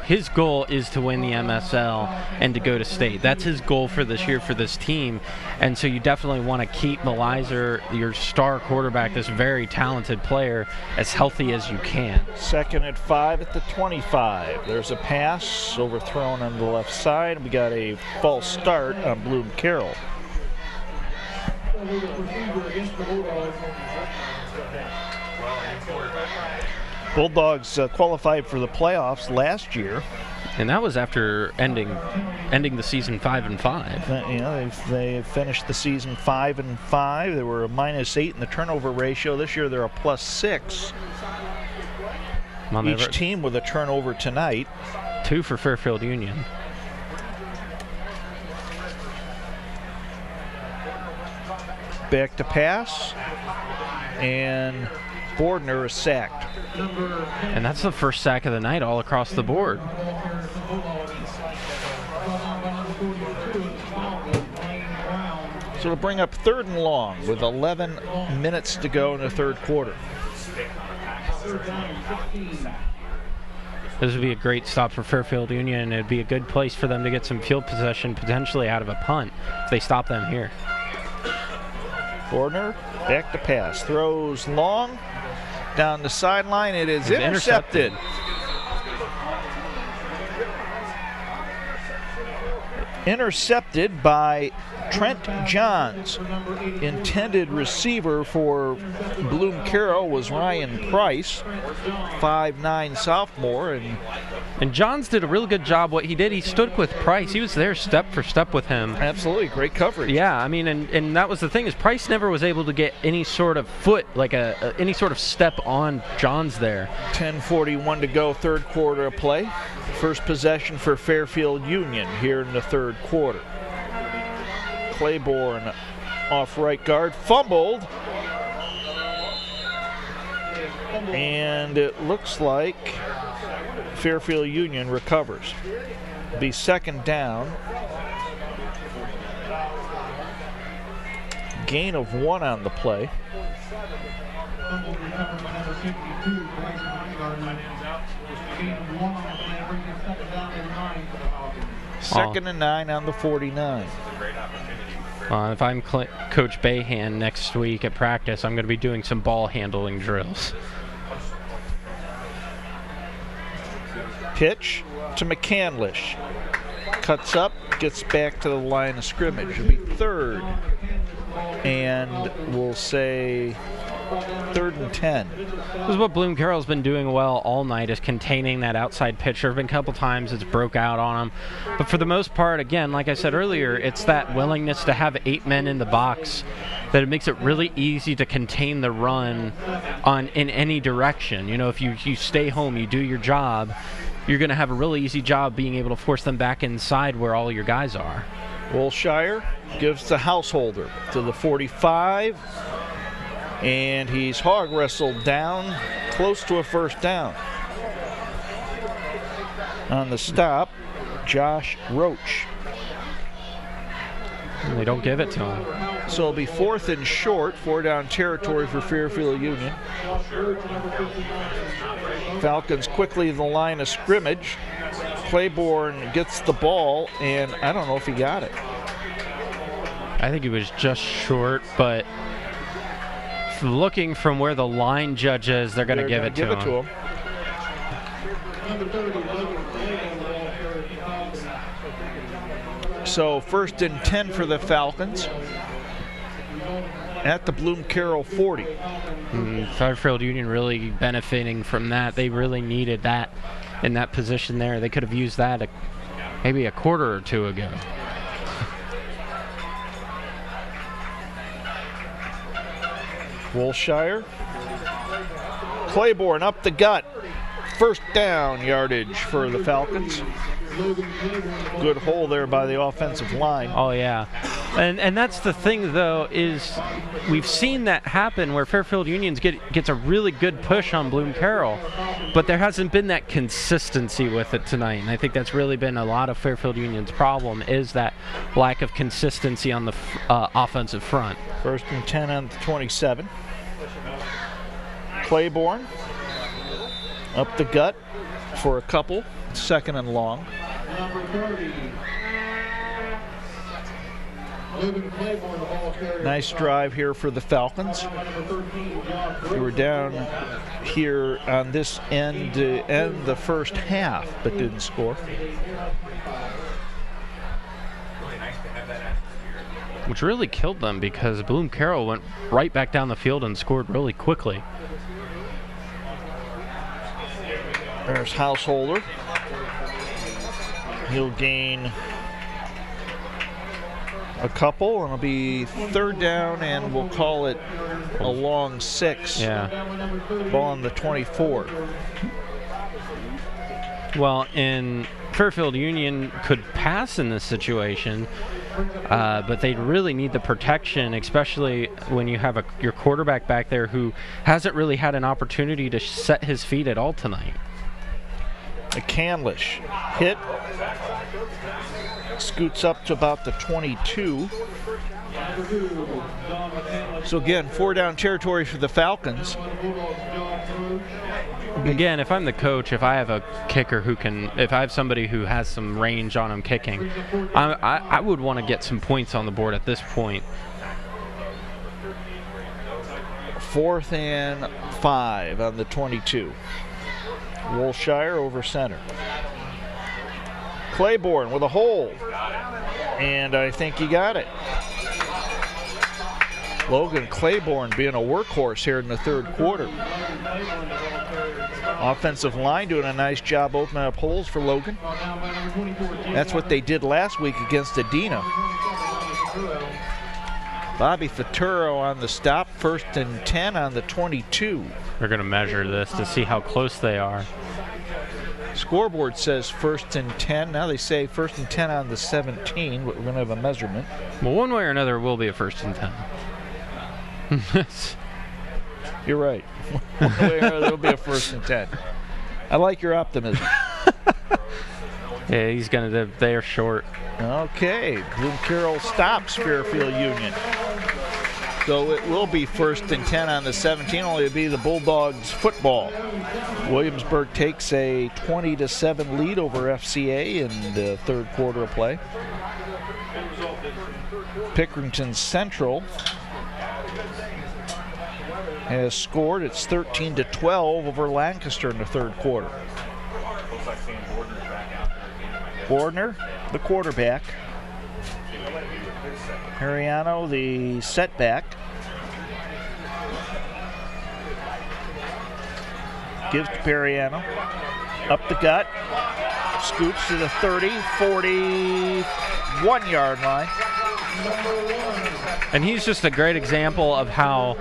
His goal is to win the MSL and to go to state. That's his goal for this year for this team. And so you definitely want to keep Malizer, your star quarterback, this very talented player, as healthy as you can. 2nd and 5 at the 25. There's a pass overthrown on the left side. We got a false start on Bloom-Carroll. Bulldogs qualified for the playoffs last year, and that was after ending the season 5-5. They finished the season 5-5. They were a -8 in the turnover ratio. This year they're a +6. Each team with a turnover tonight. 2 for Fairfield Union. Back to pass, and Bordner is sacked. And that's the first sack of the night all across the board. So it'll bring up 3rd and long with 11 minutes to go in the third quarter. This would be a great stop for Fairfield Union, and it'd be a good place for them to get some field possession, potentially out of a punt, if they stop them here. Bordner, back to pass, throws long, down the sideline, it is intercepted. Intercepted by Trent Johns. Intended receiver for Bloom-Carroll was Ryan Price, 5'9" sophomore. And Johns did a really good job. What he did, he stood with Price. He was there step for step with him. Absolutely, great coverage. Yeah, I mean, and that was the thing, is Price never was able to get any sort of foot, like any sort of step on Johns there. 10:41 to go, third quarter of play. First possession for Fairfield Union here in the third quarter. Claiborne off right guard, fumbled. And it looks like Fairfield Union recovers. Be 2nd down. Gain of 1 on the play. Second and 9 on the 49. If I'm Coach Bayhan next week at practice, I'm going to be doing some ball handling drills. Pitch to McCandlish. Cuts up, gets back to the line of scrimmage. It'll be 3rd. And we'll say 3rd and 10. This is what Bloom-Carroll's been doing well all night, is containing that outside pitch. There have been a couple times it's broke out on him. But for the most part, again, like I said earlier, it's that willingness to have 8 men in the box that it makes it really easy to contain the run in any direction. You know, if you stay home, you do your job, you're going to have a really easy job being able to force them back inside where all your guys are. Wilshire gives to Householder to the 45, and he's hog wrestled down close to a first down. On the stop, Josh Roach. And they don't give it to him. So it'll be 4th and short, 4-down territory for Fairfield Union. Falcons quickly to the line of scrimmage. Claiborne gets the ball, and I don't know if he got it. I think he was just short, but looking from where the line judge is, they're going to give it to him. So 1st and 10 for the Falcons at the Bloom-Carroll 40. Fairfield Union really benefiting from that. They really needed that in that position there. They could have used that maybe a quarter or two ago. Wilshire. Claiborne up the gut. 1st down yardage for the Falcons. Good hole there by the offensive line. Oh, yeah. And that's the thing, though, is we've seen that happen where Fairfield Union gets a really good push on Bloom-Carroll, but there hasn't been that consistency with it tonight. And I think that's really been a lot of Fairfield Union's problem, is that lack of consistency on the offensive front. 1st and 10 on the 27. Claiborne up the gut for a couple. 2nd and long. Nice drive here for the Falcons. They were down here on this end to end the first half, but didn't score. Which really killed them, because Bloom-Carroll went right back down the field and scored really quickly. There's Householder. He'll gain a couple, and it'll be 3rd down, and we'll call it a long 6. Yeah. Ball on the 24. Well, in Fairfield Union could pass in this situation, but they really need the protection, especially when you have your quarterback back there who hasn't really had an opportunity to set his feet at all tonight. McCandlish hit, scoots up to about the 22. So again, 4-down territory for the Falcons. Again, if I'm the coach, if I have a kicker if I have somebody who has some range on him kicking, I would want to get some points on the board at this point. 4th and 5 on the 22. Wilshire over center. Claiborne with a hole, and I think he got it. Logan Claiborne being a workhorse here in the 3rd quarter. Offensive line doing a nice job opening up holes for Logan. That's what they did last week against Adina. Bobby Faturo on the stop, 1st and 10 on the 22. They're going to measure this to see how close they are. Scoreboard says 1st and 10. Now they say 1st and 10 on the 17, but we're going to have a measurement. Well, one way or another, it will be a 1st and 10. You're right. One way or another, it'll be a 1st and 10. I like your optimism. Yeah, he's going to. They are short. Okay, Bloom-Carroll stops Fairfield Union. So it will be 1st and 10 on the 17, only it'll be the Bulldogs football. Williamsburg takes a 20-7 lead over FCA in the 3rd quarter of play. Pickerington Central has scored. It's 13-12 over Lancaster in the 3rd quarter. Bordner, the quarterback. Mariano, the setback. gives to Periano. Up the gut. Scoots to the 30, 41-yard line. And he's just a great example of how,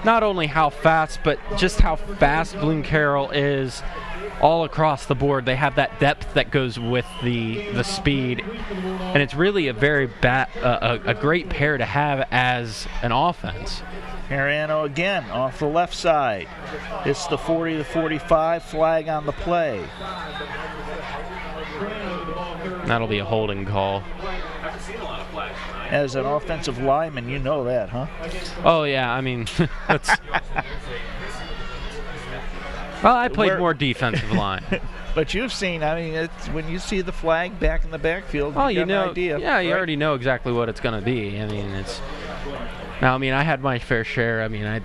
not only how fast, but just how fast Bloom-Carroll is all across the board. They have that depth that goes with the speed, and it's really a very a great pair to have as an offense. Periano again off the left side. It's the 40 to 45, flag on the play. That'll be a holding call. As an offensive lineman, you know that, huh? Oh, yeah, I mean, that's... Well, I played more defensive line. But you've seen, I mean, it's, when you see the flag back in the backfield, oh, you know, an idea. Yeah, you right? already know exactly what it's going to be. I mean, it's... Now, I mean, I had my fair share. I mean, I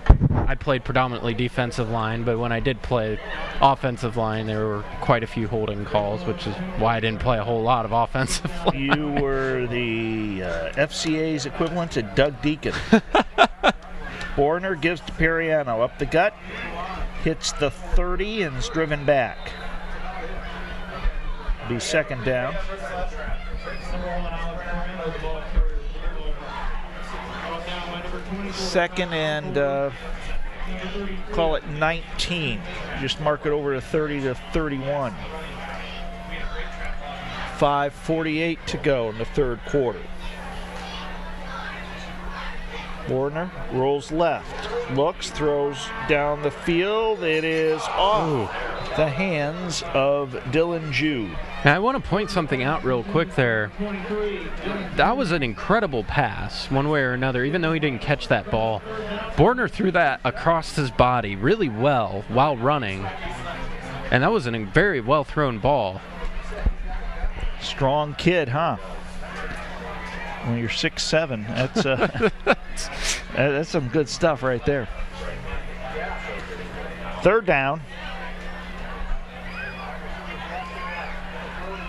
played predominantly defensive line, but when I did play offensive line, there were quite a few holding calls, which is why I didn't play a whole lot of offensive line. You were the FCA's equivalent to Doug Deacon. Borner gives to Periano. Up the gut. Hits the 30 and is driven back. Be second down. Second and call it 19. Just mark it over to 30 to 31. 5:48 to go in the third quarter. Warner rolls left, looks, throws down the field. It is off the hands of Dylan Jude. Now, I want to point something out real quick there. That was an incredible pass, one way or another, even though he didn't catch that ball. Borner threw that across his body really well while running, and that was a very well-thrown ball. Strong kid, huh? When you're 6'7", that's that's some good stuff right there. Third down.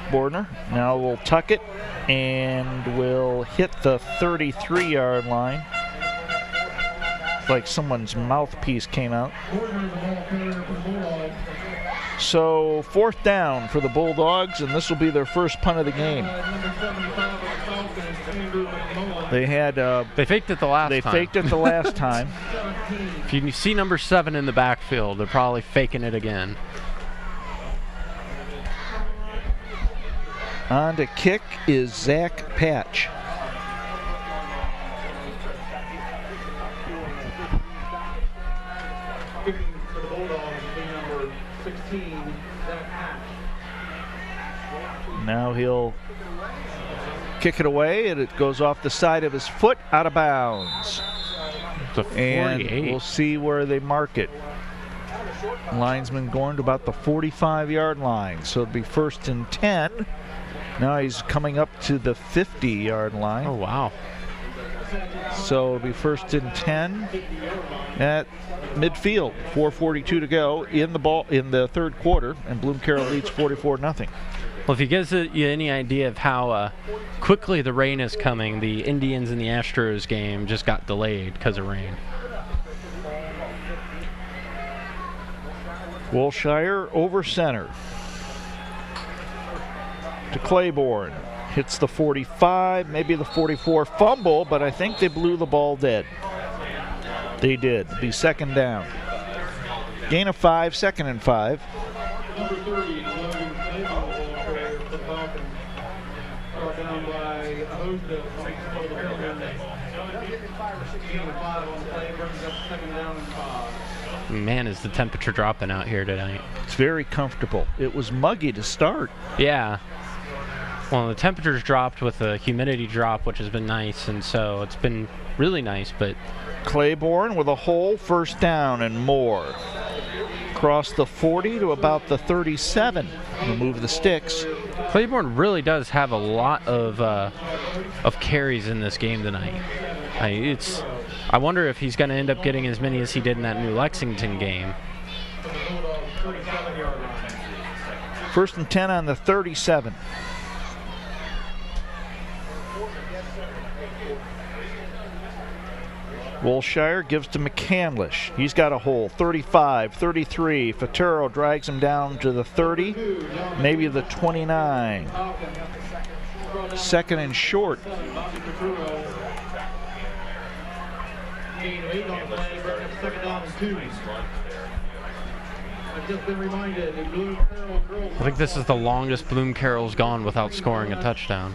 Borner now will tuck it and will hit the 33-yard line. It's like someone's mouthpiece came out. So fourth down for the Bulldogs, and this will be their first punt of the game. They faked it the last time. They faked it the last time. If you see number 7 in the backfield, they're probably faking it again. On to kick is Zach Patch. For the Bulldogs, number 16, Zach Patch. Now he'll kick it away, and it goes off the side of his foot, out of bounds. It's a 48. And we'll see where they mark it. Linesman going to about the 45-yard line, so it'll be first and 10. Now he's coming up to the 50-yard line. Oh, wow. So it'll be first and 10 at midfield. 4:42 to go in the third quarter, and Bloom-Carroll leads 44-0. Well, if you gives you any idea of how quickly the rain is coming, the Indians and the Astros game just got delayed because of rain. Wilshire over center to Claiborne. Hits the 45, maybe the 44. Fumble, but I think they blew the ball dead. They did. Be second down. Gain of 5, second and 5. Number 30, the Falcons are down by a host of 5 on the play, brings up second down and 5. Man, is the temperature dropping out here tonight. It's very comfortable. It was muggy to start. Yeah. Well, the temperature's dropped with the humidity drop, which has been nice, and so it's been really nice, but... Claiborne with a hole, first down and more. Across the 40 to about the 37. Remove the sticks. Claiborne really does have a lot of carries in this game tonight. I wonder if he's going to end up getting as many as he did in that New Lexington game. First and 10 on the 37. Wilshire gives to McCandlish. He's got a hole. 35, 33. Faturo drags him down to the 30, maybe the 29. Second and short. I think this is the longest Bloom-Carroll's gone without scoring a touchdown.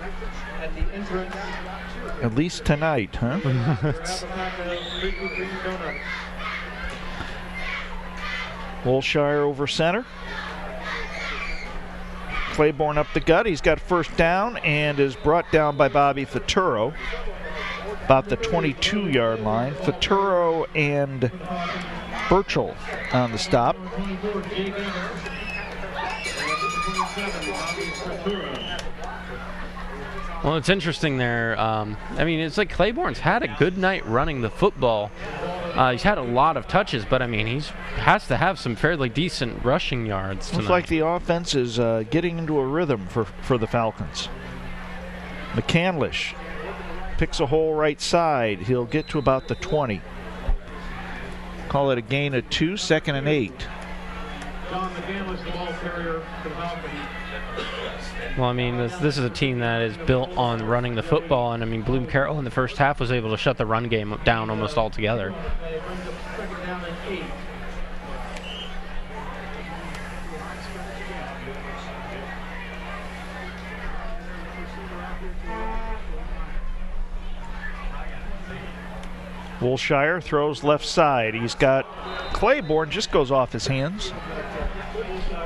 At least tonight, huh? Wilshire over center. Claiborne up the gut. He's got first down and is brought down by Bobby Faturo. About the 22-yard line. Faturo and Burchell on the stop. Well, it's interesting there. I mean, it's like Claiborne's had a good night running the football. He's had a lot of touches, but I mean, he has to have some fairly decent rushing yards tonight. Looks like the offense is getting into a rhythm for the Falcons. McCandlish picks a hole right side. He'll get to about the 20. Call it a gain of 2, 2nd and 8. John McCandlish, the ball carrier for the Falcons. Well, I mean, this is a team that is built on running the football, and I mean, Bloom-Carroll in the first half was able to shut the run game down almost altogether. Wilshire throws left side. He's got Claiborne, just goes off his hands.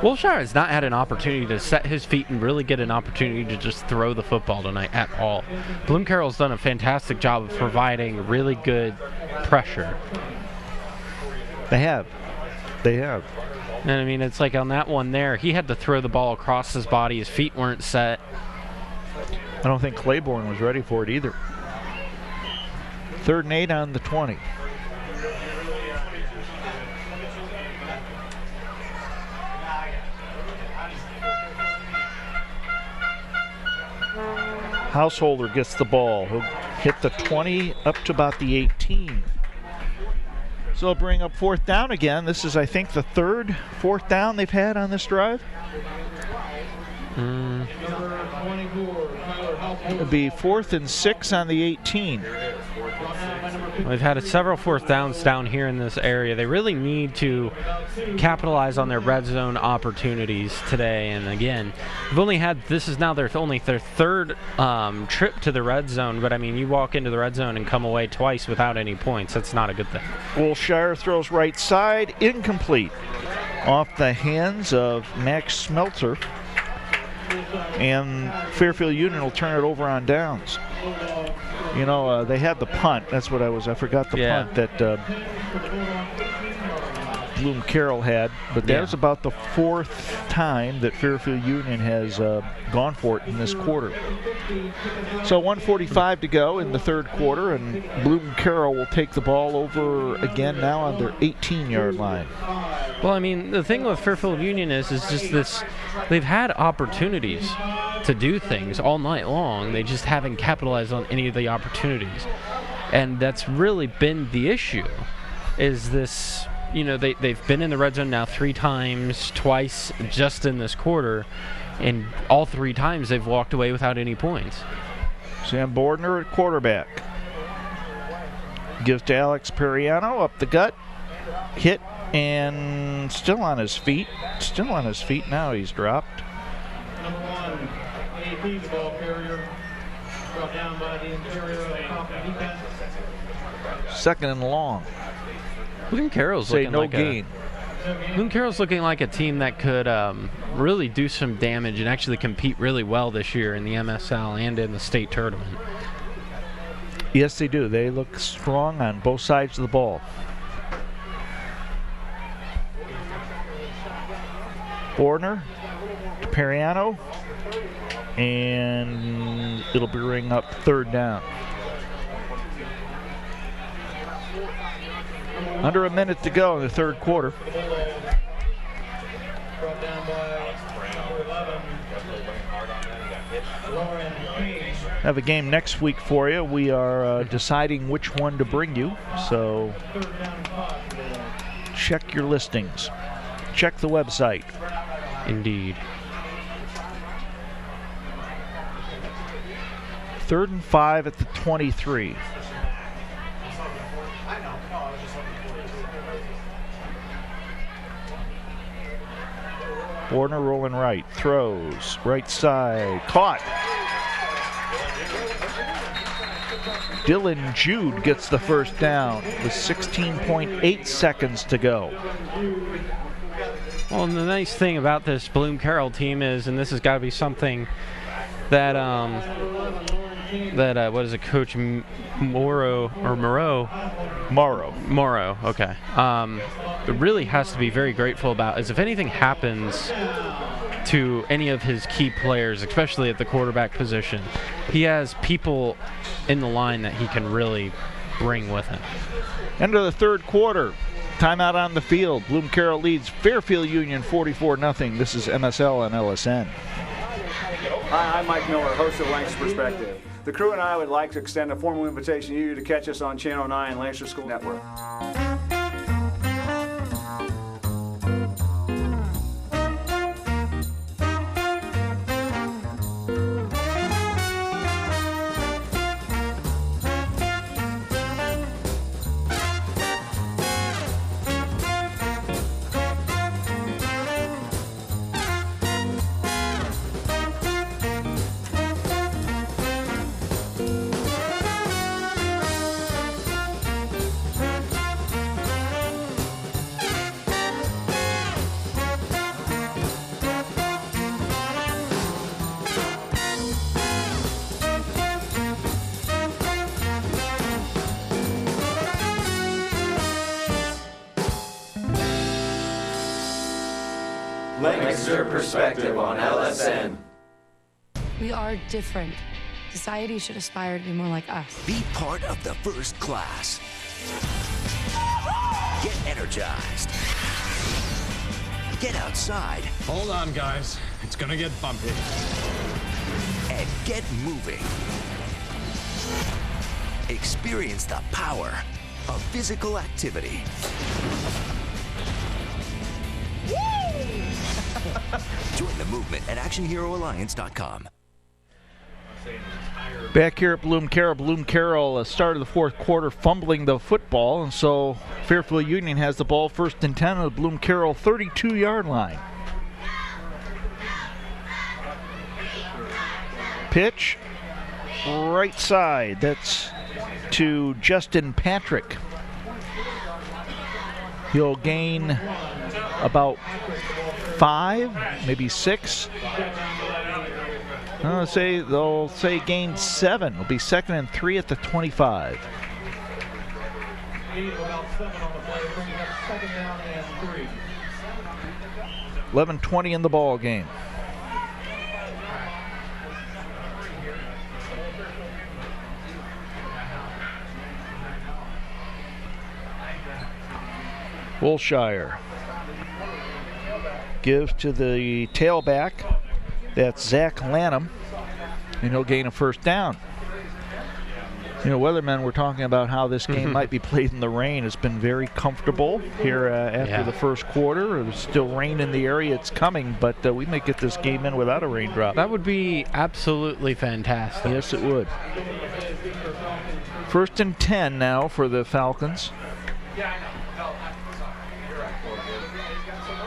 Wilshire has not had an opportunity to set his feet and really get an opportunity to just throw the football tonight at all. Bloom-Carroll's done a fantastic job of providing really good pressure. They have. And I mean, it's like on that one there, he had to throw the ball across his body. His feet weren't set. I don't think Claiborne was ready for it either. 3rd and 8 on the 20. Householder gets the ball. He'll hit the 20 up to about the 18. So they'll bring up 4th down again. This is, I think, the 3rd 4th down they've had on this drive. It'll be 4th and 6 on the 18. They've had several 4th downs down here in this area. They really need to capitalize on their red zone opportunities today. And again, they've only had, this is now only their 3rd trip to the red zone. But I mean, you walk into the red zone and come away twice without any points. That's not a good thing. Wilshire throws right side, incomplete. Off the hands of Max Smelter. And Fairfield Union will turn it over on downs. You know, they had the punt. That's what I forgot the punt that Bloom-Carroll had. But that was about the 4th time that Fairfield Union has gone for it in this quarter. So 1:45 to go in the 3rd quarter, and Bloom-Carroll will take the ball over again now on their 18-yard line. Well, I mean, the thing with Fairfield Union is just this, they've had opportunities to do things all night long. They just haven't capitalized on any of the opportunities. And that's really been the issue, is this, you know, they've been in the red zone now 3 times, twice just in this quarter, and all 3 times they've walked away without any points. Sam Bordner at quarterback. Gives to Alex Periano up the gut. Hit and still on his feet. Still on his feet now. He's dropped. Number 1, AP, the ball carrier, brought down by the interior of the Falcon defense. 2nd and long. Bloom-Carroll's looking like Bloom-Carroll's looking like a team that could really do some damage and actually compete really well this year in the MSL and in the state tournament. Yes, they do. They look strong on both sides of the ball. Bordner to Periano, and it'll bring up 3rd down. Under a minute to go in the 3rd quarter. Have a game next week for you. We are deciding which one to bring you, so check your listings. Check the website. Indeed. 3rd and 5 at the 23. Warner rolling right, throws, right side, caught. Dylan Jude gets the first down with 16.8 seconds to go. Well, and the nice thing about this Bloom-Carroll team is, and this has got to be something that what is it, Coach Morrow, okay. It really has to be very grateful about is if anything happens to any of his key players, especially at the quarterback position, he has people in the line that he can really bring with him. End of the third quarter. Timeout on the field. Bloom-Carroll leads Fairfield Union 44-0. This is MSL on LSN. Hi, I'm Mike Miller, host of Lancaster Perspective. The crew and I would like to extend a formal invitation to you to catch us on Channel 9 Lancaster School Network. Lancaster Perspective on LSN. We are different. Society should aspire to be more like us. Be part of the first class. Get energized. Get outside. Hold on, guys. It's gonna get bumpy. And get moving. Experience the power of physical activity. Join the movement at ActionHeroAlliance.com. Back here at Bloom-Carroll. Bloom-Carroll started the fourth quarter fumbling the football, and so Fairfield Union has the ball 1st and 10 on the Bloom-Carroll 32-yard line. Pitch, right side. That's to Justin Patrick. He'll gain about 5, maybe 6. They'll say gain 7. It'll be 2nd and 3 at the 25. 11:20 in the ball game. Wilshire gives to the tailback. That's Zach Lanham, and he'll gain a first down. You know, weathermen were talking about how this game might be played in the rain. It's been very comfortable here after the first quarter. There's still rain in the area. It's coming, but we may get this game in without a raindrop. That would be absolutely fantastic. Yes, it would. 1st and 10 now for the Falcons.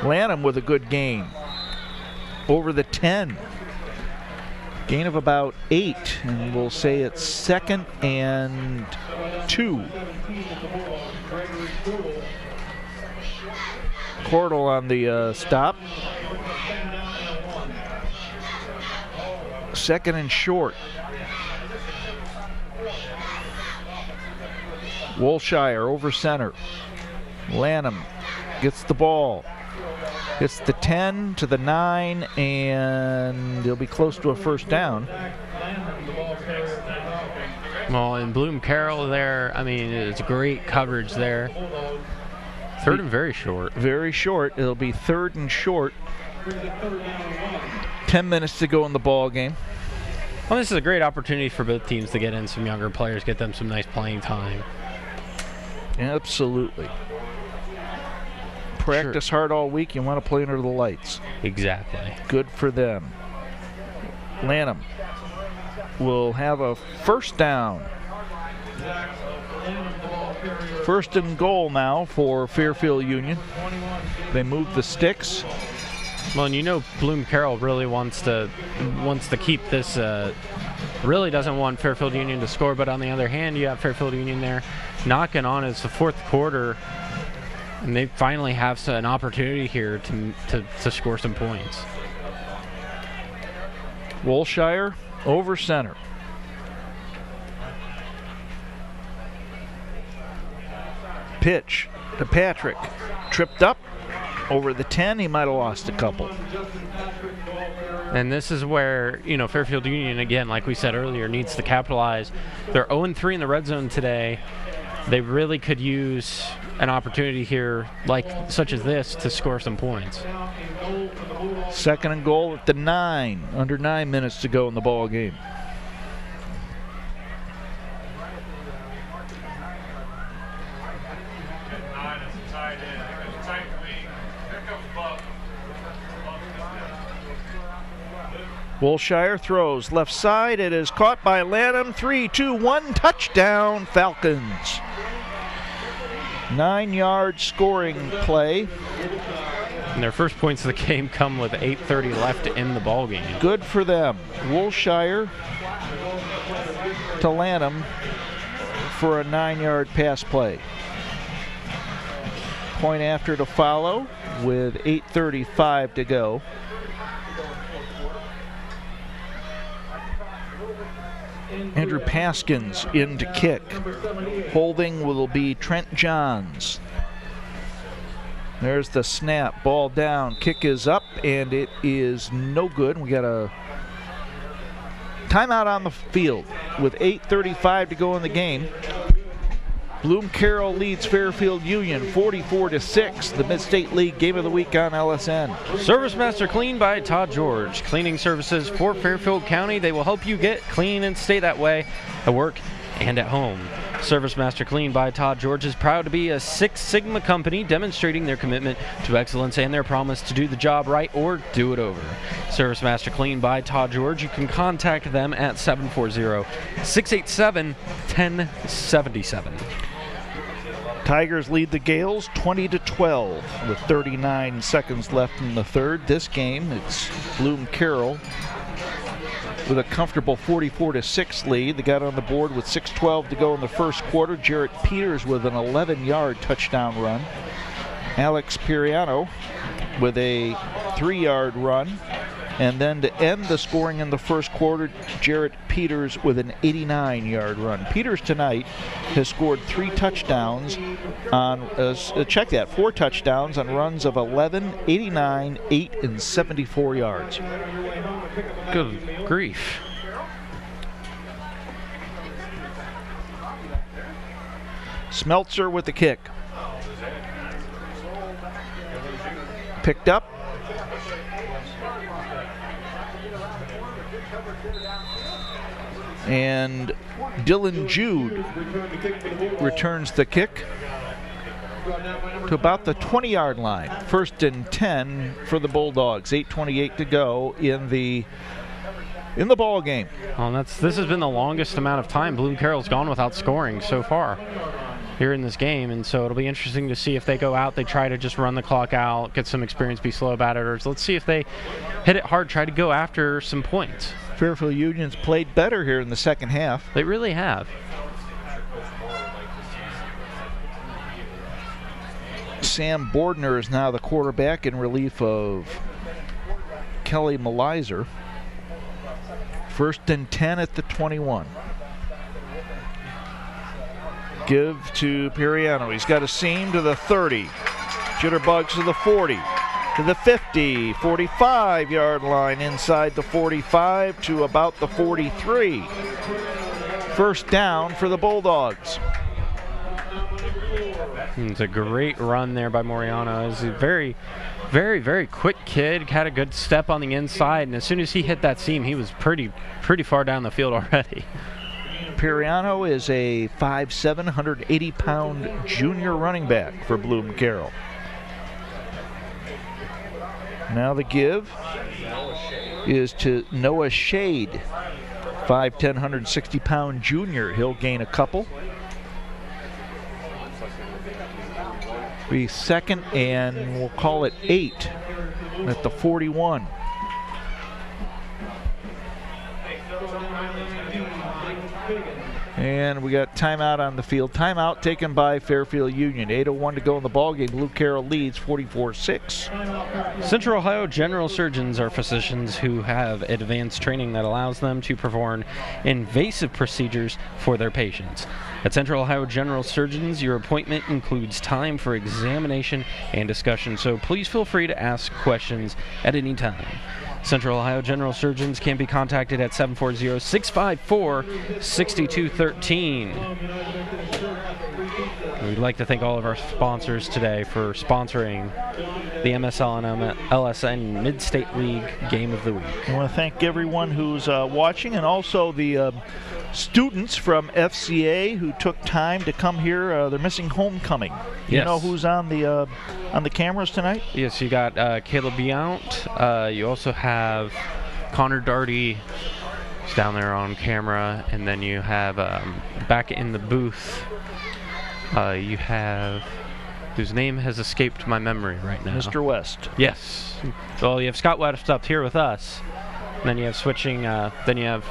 Lanham with a good gain. Over the 10. Gain of about 8, and we'll say it's 2nd and 2. Cordell on the stop. 2nd and short. Wilshire over center. Lanham gets the ball. It's the 10 to the 9, and they'll be close to a first down. Well, in Bloom-Carroll there, I mean, it's great coverage there. 3rd and very short. Very short. It'll be 3rd and short. 10 minutes to go in the ball game. Well, this is a great opportunity for both teams to get in some younger players, get them some nice playing time. Absolutely. Practice hard all week. You want to play under the lights. Exactly. Good for them. Lanham will have a first down. First and goal now for Fairfield Union. They move the sticks. Well, and you know Bloom-Carroll really wants to keep this, really doesn't want Fairfield Union to score, but on the other hand, you have Fairfield Union there knocking on. It's the fourth quarter, and they finally have an opportunity here to score some points. Wolshire over center. Pitch to Patrick. Tripped up over the 10. He might have lost a couple. And this is where, Fairfield Union, again, like we said earlier, needs to capitalize. They're 0-3 in the red zone today. They really could use an opportunity here, such as this, to score some points. Second and goal at the 9. Under 9 minutes to go in the ball game. Wolshire throws left side. It is caught by Lanham. 3-2-1 touchdown Falcons. 9-yard scoring play. And their first points of the game come with 8:30 left in the ball game. Good for them. Wolshire to Lanham for a 9-yard pass play. Point after to follow with 8:35 to go. Andrew Paskins in to kick. Holding will be Trent Johns. There's the snap. Ball down. Kick is up, and it is no good. We got a timeout on the field with 8:35 to go in the game. Bloom-Carroll leads Fairfield Union 44-6. The Mid-State League Game of the Week on LSN. Service Master Clean by Todd George. Cleaning services for Fairfield County. They will help you get clean and stay that way at work and at home. Service Master Clean by Todd George is proud to be a Six Sigma company demonstrating their commitment to excellence and their promise to do the job right or do it over. Service Master Clean by Todd George. You can contact them at 740-687-1077. Tigers lead the Gales 20-12 with 39 seconds left in the third. This game, it's Bloom-Carroll with a comfortable 44-6 lead. They got on the board with 6:12 to go in the first quarter. Jarrett Peters with an 11-yard touchdown run. Alex Piriano with a 3-yard run. And then to end the scoring in the first quarter, Jarrett Peters with an 89-yard run. Peters tonight has scored 3 touchdowns on, check that, 4 touchdowns on runs of 11, 89, 8, and 74 yards. Good grief. Smeltzer with the kick. Picked up. And Dylan Jude returns the kick to about the 20-yard line. First and 10 for the Bulldogs. 8:28 to go in the ball game. Well, this has been the longest amount of time Bloom-Carroll's gone without scoring so far here in this game, and so it'll be interesting to see if they go out, they try to just run the clock out, get some experience, be slow about it, or let's see if they hit it hard, try to go after some points. Fairfield Union's played better here in the second half. They really have. Sam Bordner is now the quarterback in relief of Kelly Malizer. First and 10 at the 21. Give to Piriano. He's got a seam to the 30. Jitterbugs to the 40. To the 50, 45-yard line inside the 45 to about the 43. First down for the Bulldogs. It's a great run there by Moriano. It's very Very, very quick kid. Had a good step on the inside, and as soon as he hit that seam, he was pretty far down the field already. Piriano is a 5'7", 180-pound junior running back for Bloom-Carroll. Now the give is to Noah Shade, 5'10", 160-pound junior. He'll gain a couple. Be second, and we'll call it 8 at the 41. And we got timeout on the field. Timeout taken by Fairfield Union. 8:01 to go in the ballgame. Bloom-Carroll leads 44-6. Central Ohio general surgeons are physicians who have advanced training that allows them to perform invasive procedures for their patients. At Central Ohio General Surgeons, your appointment includes time for examination and discussion, so please feel free to ask questions at any time. Central Ohio General Surgeons can be contacted at 740-654-6213. We'd like to thank all of our sponsors today for sponsoring the MSL and LSN Mid-State League Game of the Week. I want to thank everyone who's watching, and also the students from FCA who took time to come here. They're missing homecoming. You Yes. know who's on the cameras tonight? Yes, you got Caleb Blount. You also have Connor Darty. He's down there on camera. And then you have back in the booth, you have, whose name has escaped my memory right now. Mr. West. Yes. Well, you have Scott West up here with us. And then you have switching, then you have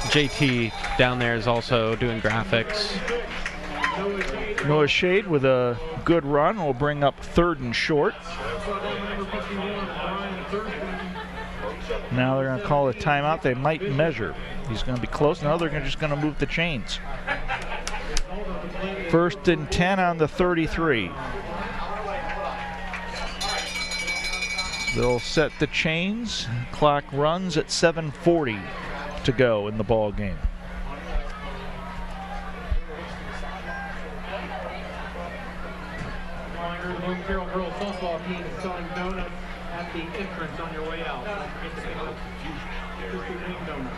JT down there is also doing graphics. Noah Shade with a good run will bring up 3rd and short. Now they're going to call a timeout. They might measure. He's going to be close. Now they're just going to move the chains. 1st and 10 on the 33. They'll set the chains. Clock runs at 7:40 to go in the ball game. The Bloom-Carroll girls softball team is selling donuts at the entrance on your way out. Krispy Kreme donuts.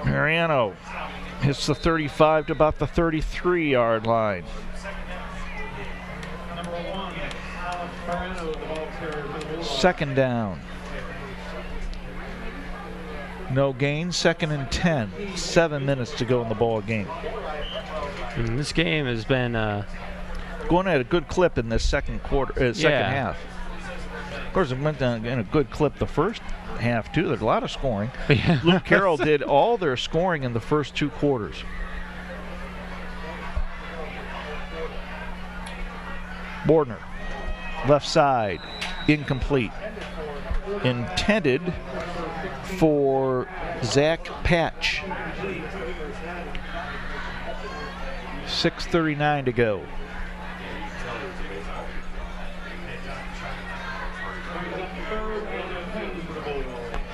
Mariano hits the 35 to about the 33-yard line. Number 1, Alex Farano, the ball carrier for the Bulldogs. 2nd down. No gain. 2nd and 10. 7 minutes to go in the ball game. And this game has been going at a good clip in this second half. Of course, it went down in a good clip the first half too. There's a lot of scoring. Bloom-Carroll did all their scoring in the first 2 quarters. Bordner, left side, incomplete. Intended for Zach Patch. 6:39 to go.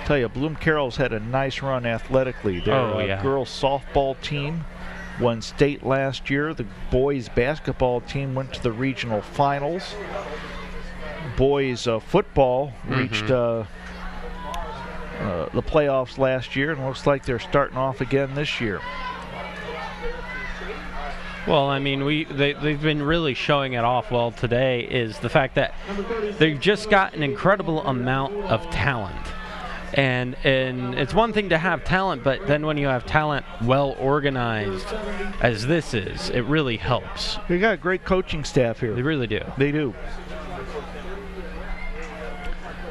Tell you, Bloom-Carroll's had a nice run athletically. Their girls softball team won state last year. The boys basketball team went to the regional finals. Boys football reached the playoffs last year, and looks like they're starting off again this year. Well, I mean, they've been really showing it off well today is the fact that they've just got an incredible amount of talent. And it's one thing to have talent, but then when you have talent well organized as this is, it really helps. They got a great coaching staff here. They really do. They do.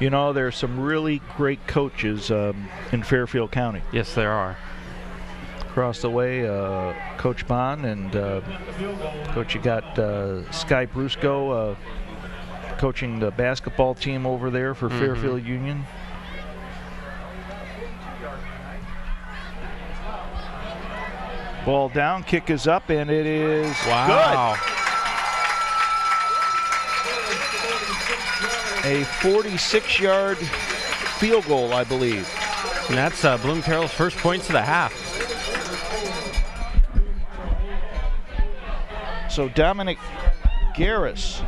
You know, there's some really great coaches in Fairfield County. Yes, there are. Across the way, Coach Bond and Coach, you got Sky Brusco coaching the basketball team over there for Fairfield Union. Ball down, kick is up, and it is good. A 46-yard field goal, I believe. And that's Bloom-Carroll's first points of the half. So Dominic Garris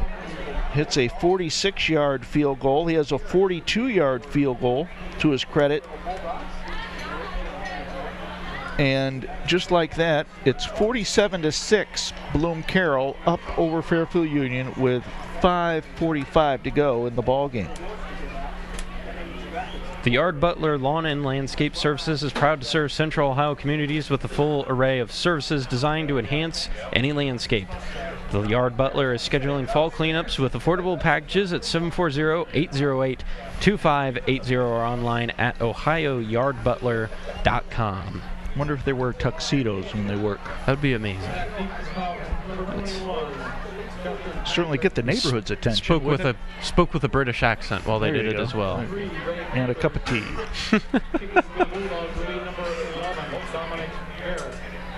hits a 46-yard field goal. He has a 42-yard field goal to his credit. And just like that, it's 47-6, Bloom-Carroll up over Fairfield Union with 5:45 to go in the ball game. The Yard Butler Lawn and Landscape Services is proud to serve Central Ohio communities with a full array of services designed to enhance any landscape. The Yard Butler is scheduling fall cleanups with affordable packages at 740-808-2580 or online at ohioyardbutler.com. Wonder if they wear tuxedos when they work. That'd be amazing. Certainly get the neighborhood's attention. Spoke with a British accent while they did it as well. And a cup of tea.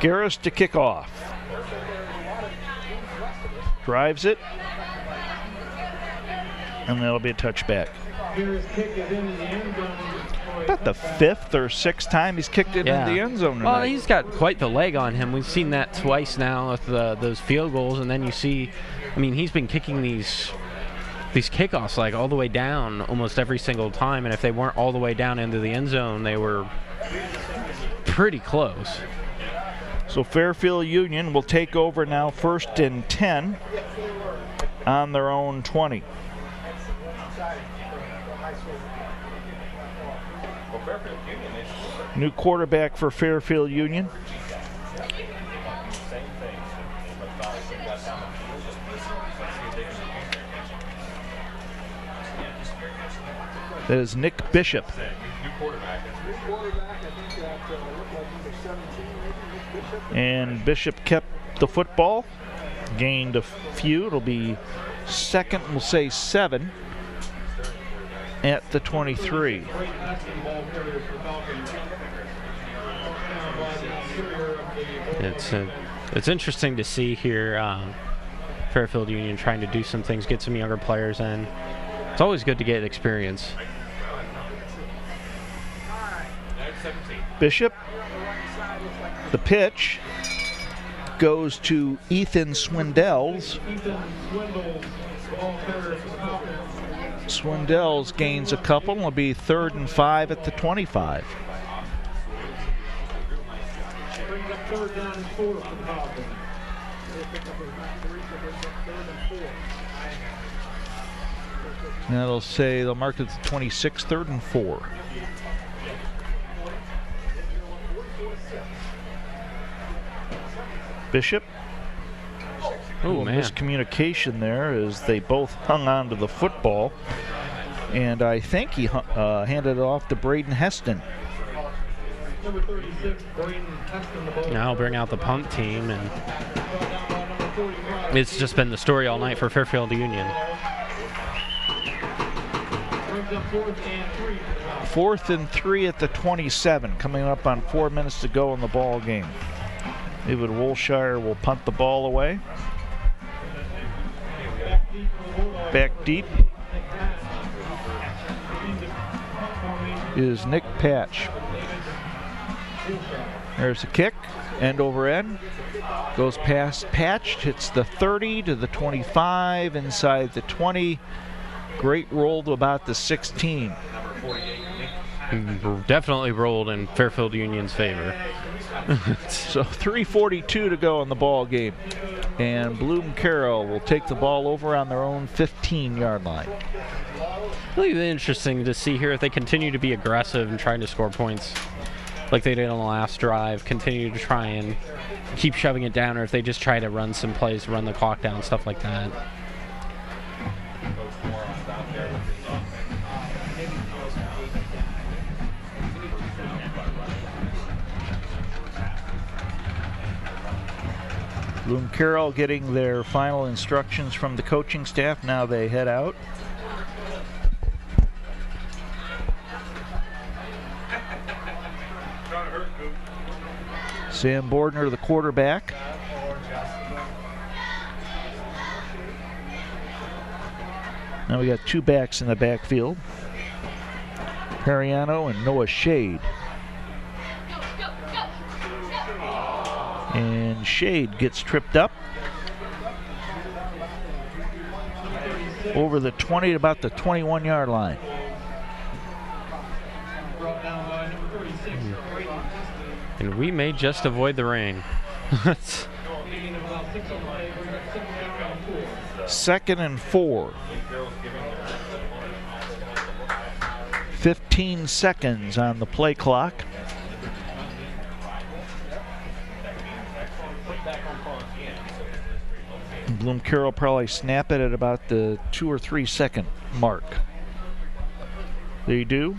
Garris to kick off. Drives it. And that'll be a touchback. About the 5th or 6th time he's kicked it into the end zone tonight. Well, he's got quite the leg on him. We've seen that twice now with those field goals, and then you see, I mean, he's been kicking these kickoffs like all the way down almost every single time, and if they weren't all the way down into the end zone, they were pretty close. So Fairfield Union will take over now 1st and 10 on their own 20. New quarterback for Fairfield Union. That is Nick Bishop. And Bishop kept the football, gained a few. It'll be 2nd, we'll say 7 at the 23. It's interesting to see here Fairfield Union trying to do some things, get some younger players in. It's always good to get experience. Bishop, the pitch goes to Ethan Swindells. Swindells gains a couple. It'll be 3rd and 5 at the 25. Now they'll say they'll mark it at the 26, 3rd and 4. Bishop. Oh, man. Miscommunication there as they both hung on to the football. And I think he handed it off to Braden Heston. Number 36, Braden Heston, the ball. Now bring out the punt team, and it's just been the story all night for Fairfield Union. 4th and 3 at the 27, coming up on 4 minutes to go in the ball game. David Wolshire will punt the ball away. Back deep is Nick Patch. There's a kick, end over end. Goes past Patch, hits the 30 to the 25, inside the 20. Great roll to about the 16. Definitely rolled in Fairfield Union's favor. So 3:42 to go in the ball game. And Bloom-Carroll will take the ball over on their own 15-yard line. Really interesting to see here if they continue to be aggressive and trying to score points like they did on the last drive, continue to try and keep shoving it down, or if they just try to run some plays, run the clock down, stuff like that. Bloom-Carroll getting their final instructions from the coaching staff. Now they head out. Sam Bordner, the quarterback. Now we got 2 backs in the backfield. Periano and Noah Shade. And Shade gets tripped up over the 20 to about the 21-yard line. And we may just avoid the rain. 2nd and 4. 15 seconds on the play clock. Bloom-Carroll probably snap it at about the 2 or 3 second mark. They do.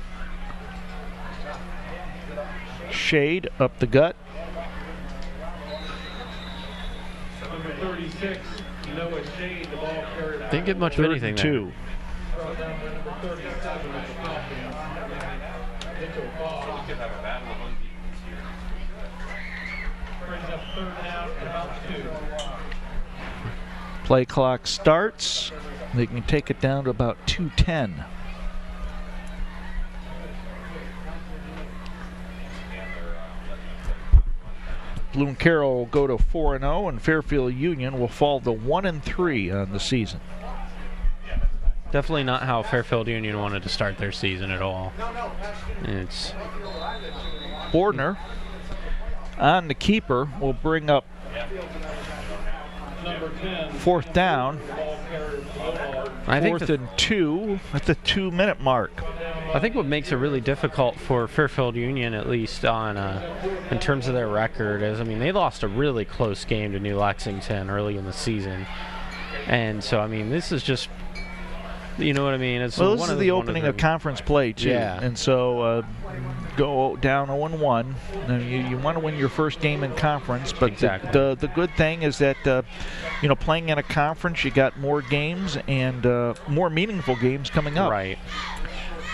Shade up the gut. Number 36, Noah Shade, the ball carrier. Didn't get much of anything there. 2. Brought down by number 37 of the Falcons. Mitchell Ball. Brings up 3rd down and about 2. Play clock starts. They can take it down to about 2:10. Bloom-Carroll will go to 4-0, and Fairfield Union will fall to 1-3 on the season. Definitely not how Fairfield Union wanted to start their season at all. It's Bordner on the keeper will bring up 4th down. I think 4th and 2 at the 2-minute mark. I think what makes it really difficult for Fairfield Union, at least on in terms of their record, is, I mean, they lost a really close game to New Lexington early in the season, and so I mean, this is just, you know what I mean? It's well, this is the opening of conference play too, yeah. And so go down 0-1. You want to win your first game in conference, but exactly. the good thing is that you know, playing in a conference, you got more games and more meaningful games coming up. Right.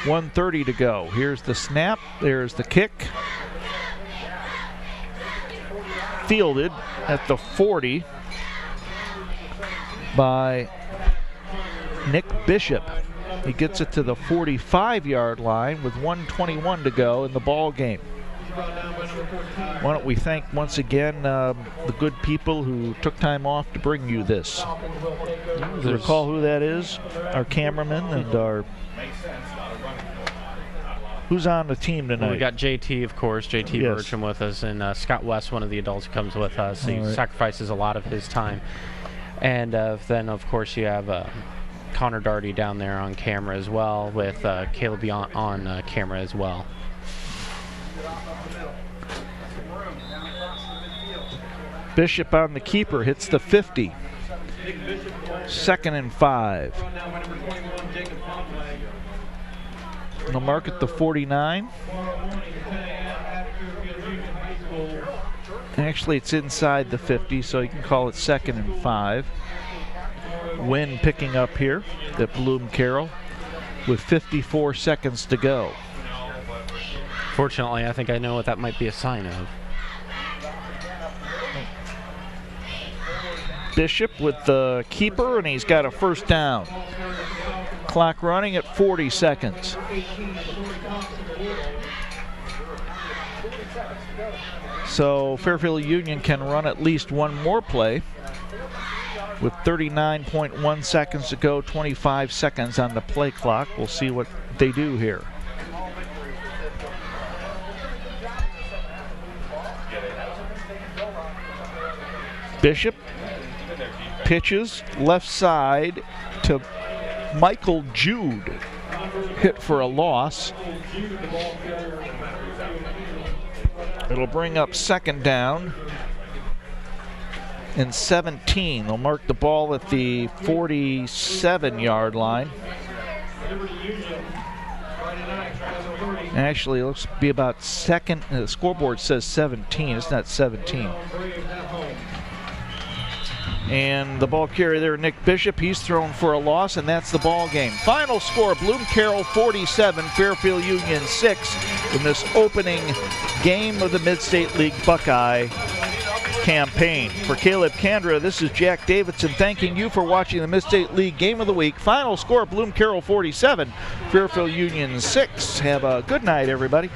1:30 to go. Here's the snap. There's the kick. Fielded at the 40 by Nick Bishop. He gets it to the 45-yard line with 1:21 to go in the ball game. Why don't we thank once again the good people who took time off to bring you this. Do you recall who that is? Our cameraman and our... Who's on the team tonight? Well, we got JT, of course, JT Yes. Burcham with us, and Scott West, one of the adults who comes with us. He right. sacrifices a lot of his time. And then, of course, you have Connor Darty down there on camera as well, with Caleb on camera as well. Bishop on the keeper, hits the 50. 2nd and 5. They'll mark at the 49. Actually, it's inside the 50, so you can call it 2nd and 5. Wind picking up here at Bloom-Carroll with 54 seconds to go. Fortunately, I think I know what that might be a sign of. Bishop with the keeper, and he's got a 1st down. Clock running at 40 seconds. So Fairfield Union can run at least one more play with 39.1 seconds to go, 25 seconds on the play clock. We'll see what they do here. Bishop pitches left side to Michael Jude, hit for a loss. It'll bring up 2nd down and 17. They'll mark the ball at the 47-yard line. Actually, it looks to be about 2nd. The scoreboard says 17. It's not 17. And the ball carrier there, Nick Bishop, he's thrown for a loss, and that's the ball game. Final score, Bloom-Carroll 47, Fairfield Union 6 in this opening game of the Mid-State League Buckeye campaign. For Caleb Kandra, this is Jack Davidson thanking you for watching the Mid-State League Game of the Week. Final score, Bloom-Carroll 47, Fairfield Union 6. Have a good night, everybody.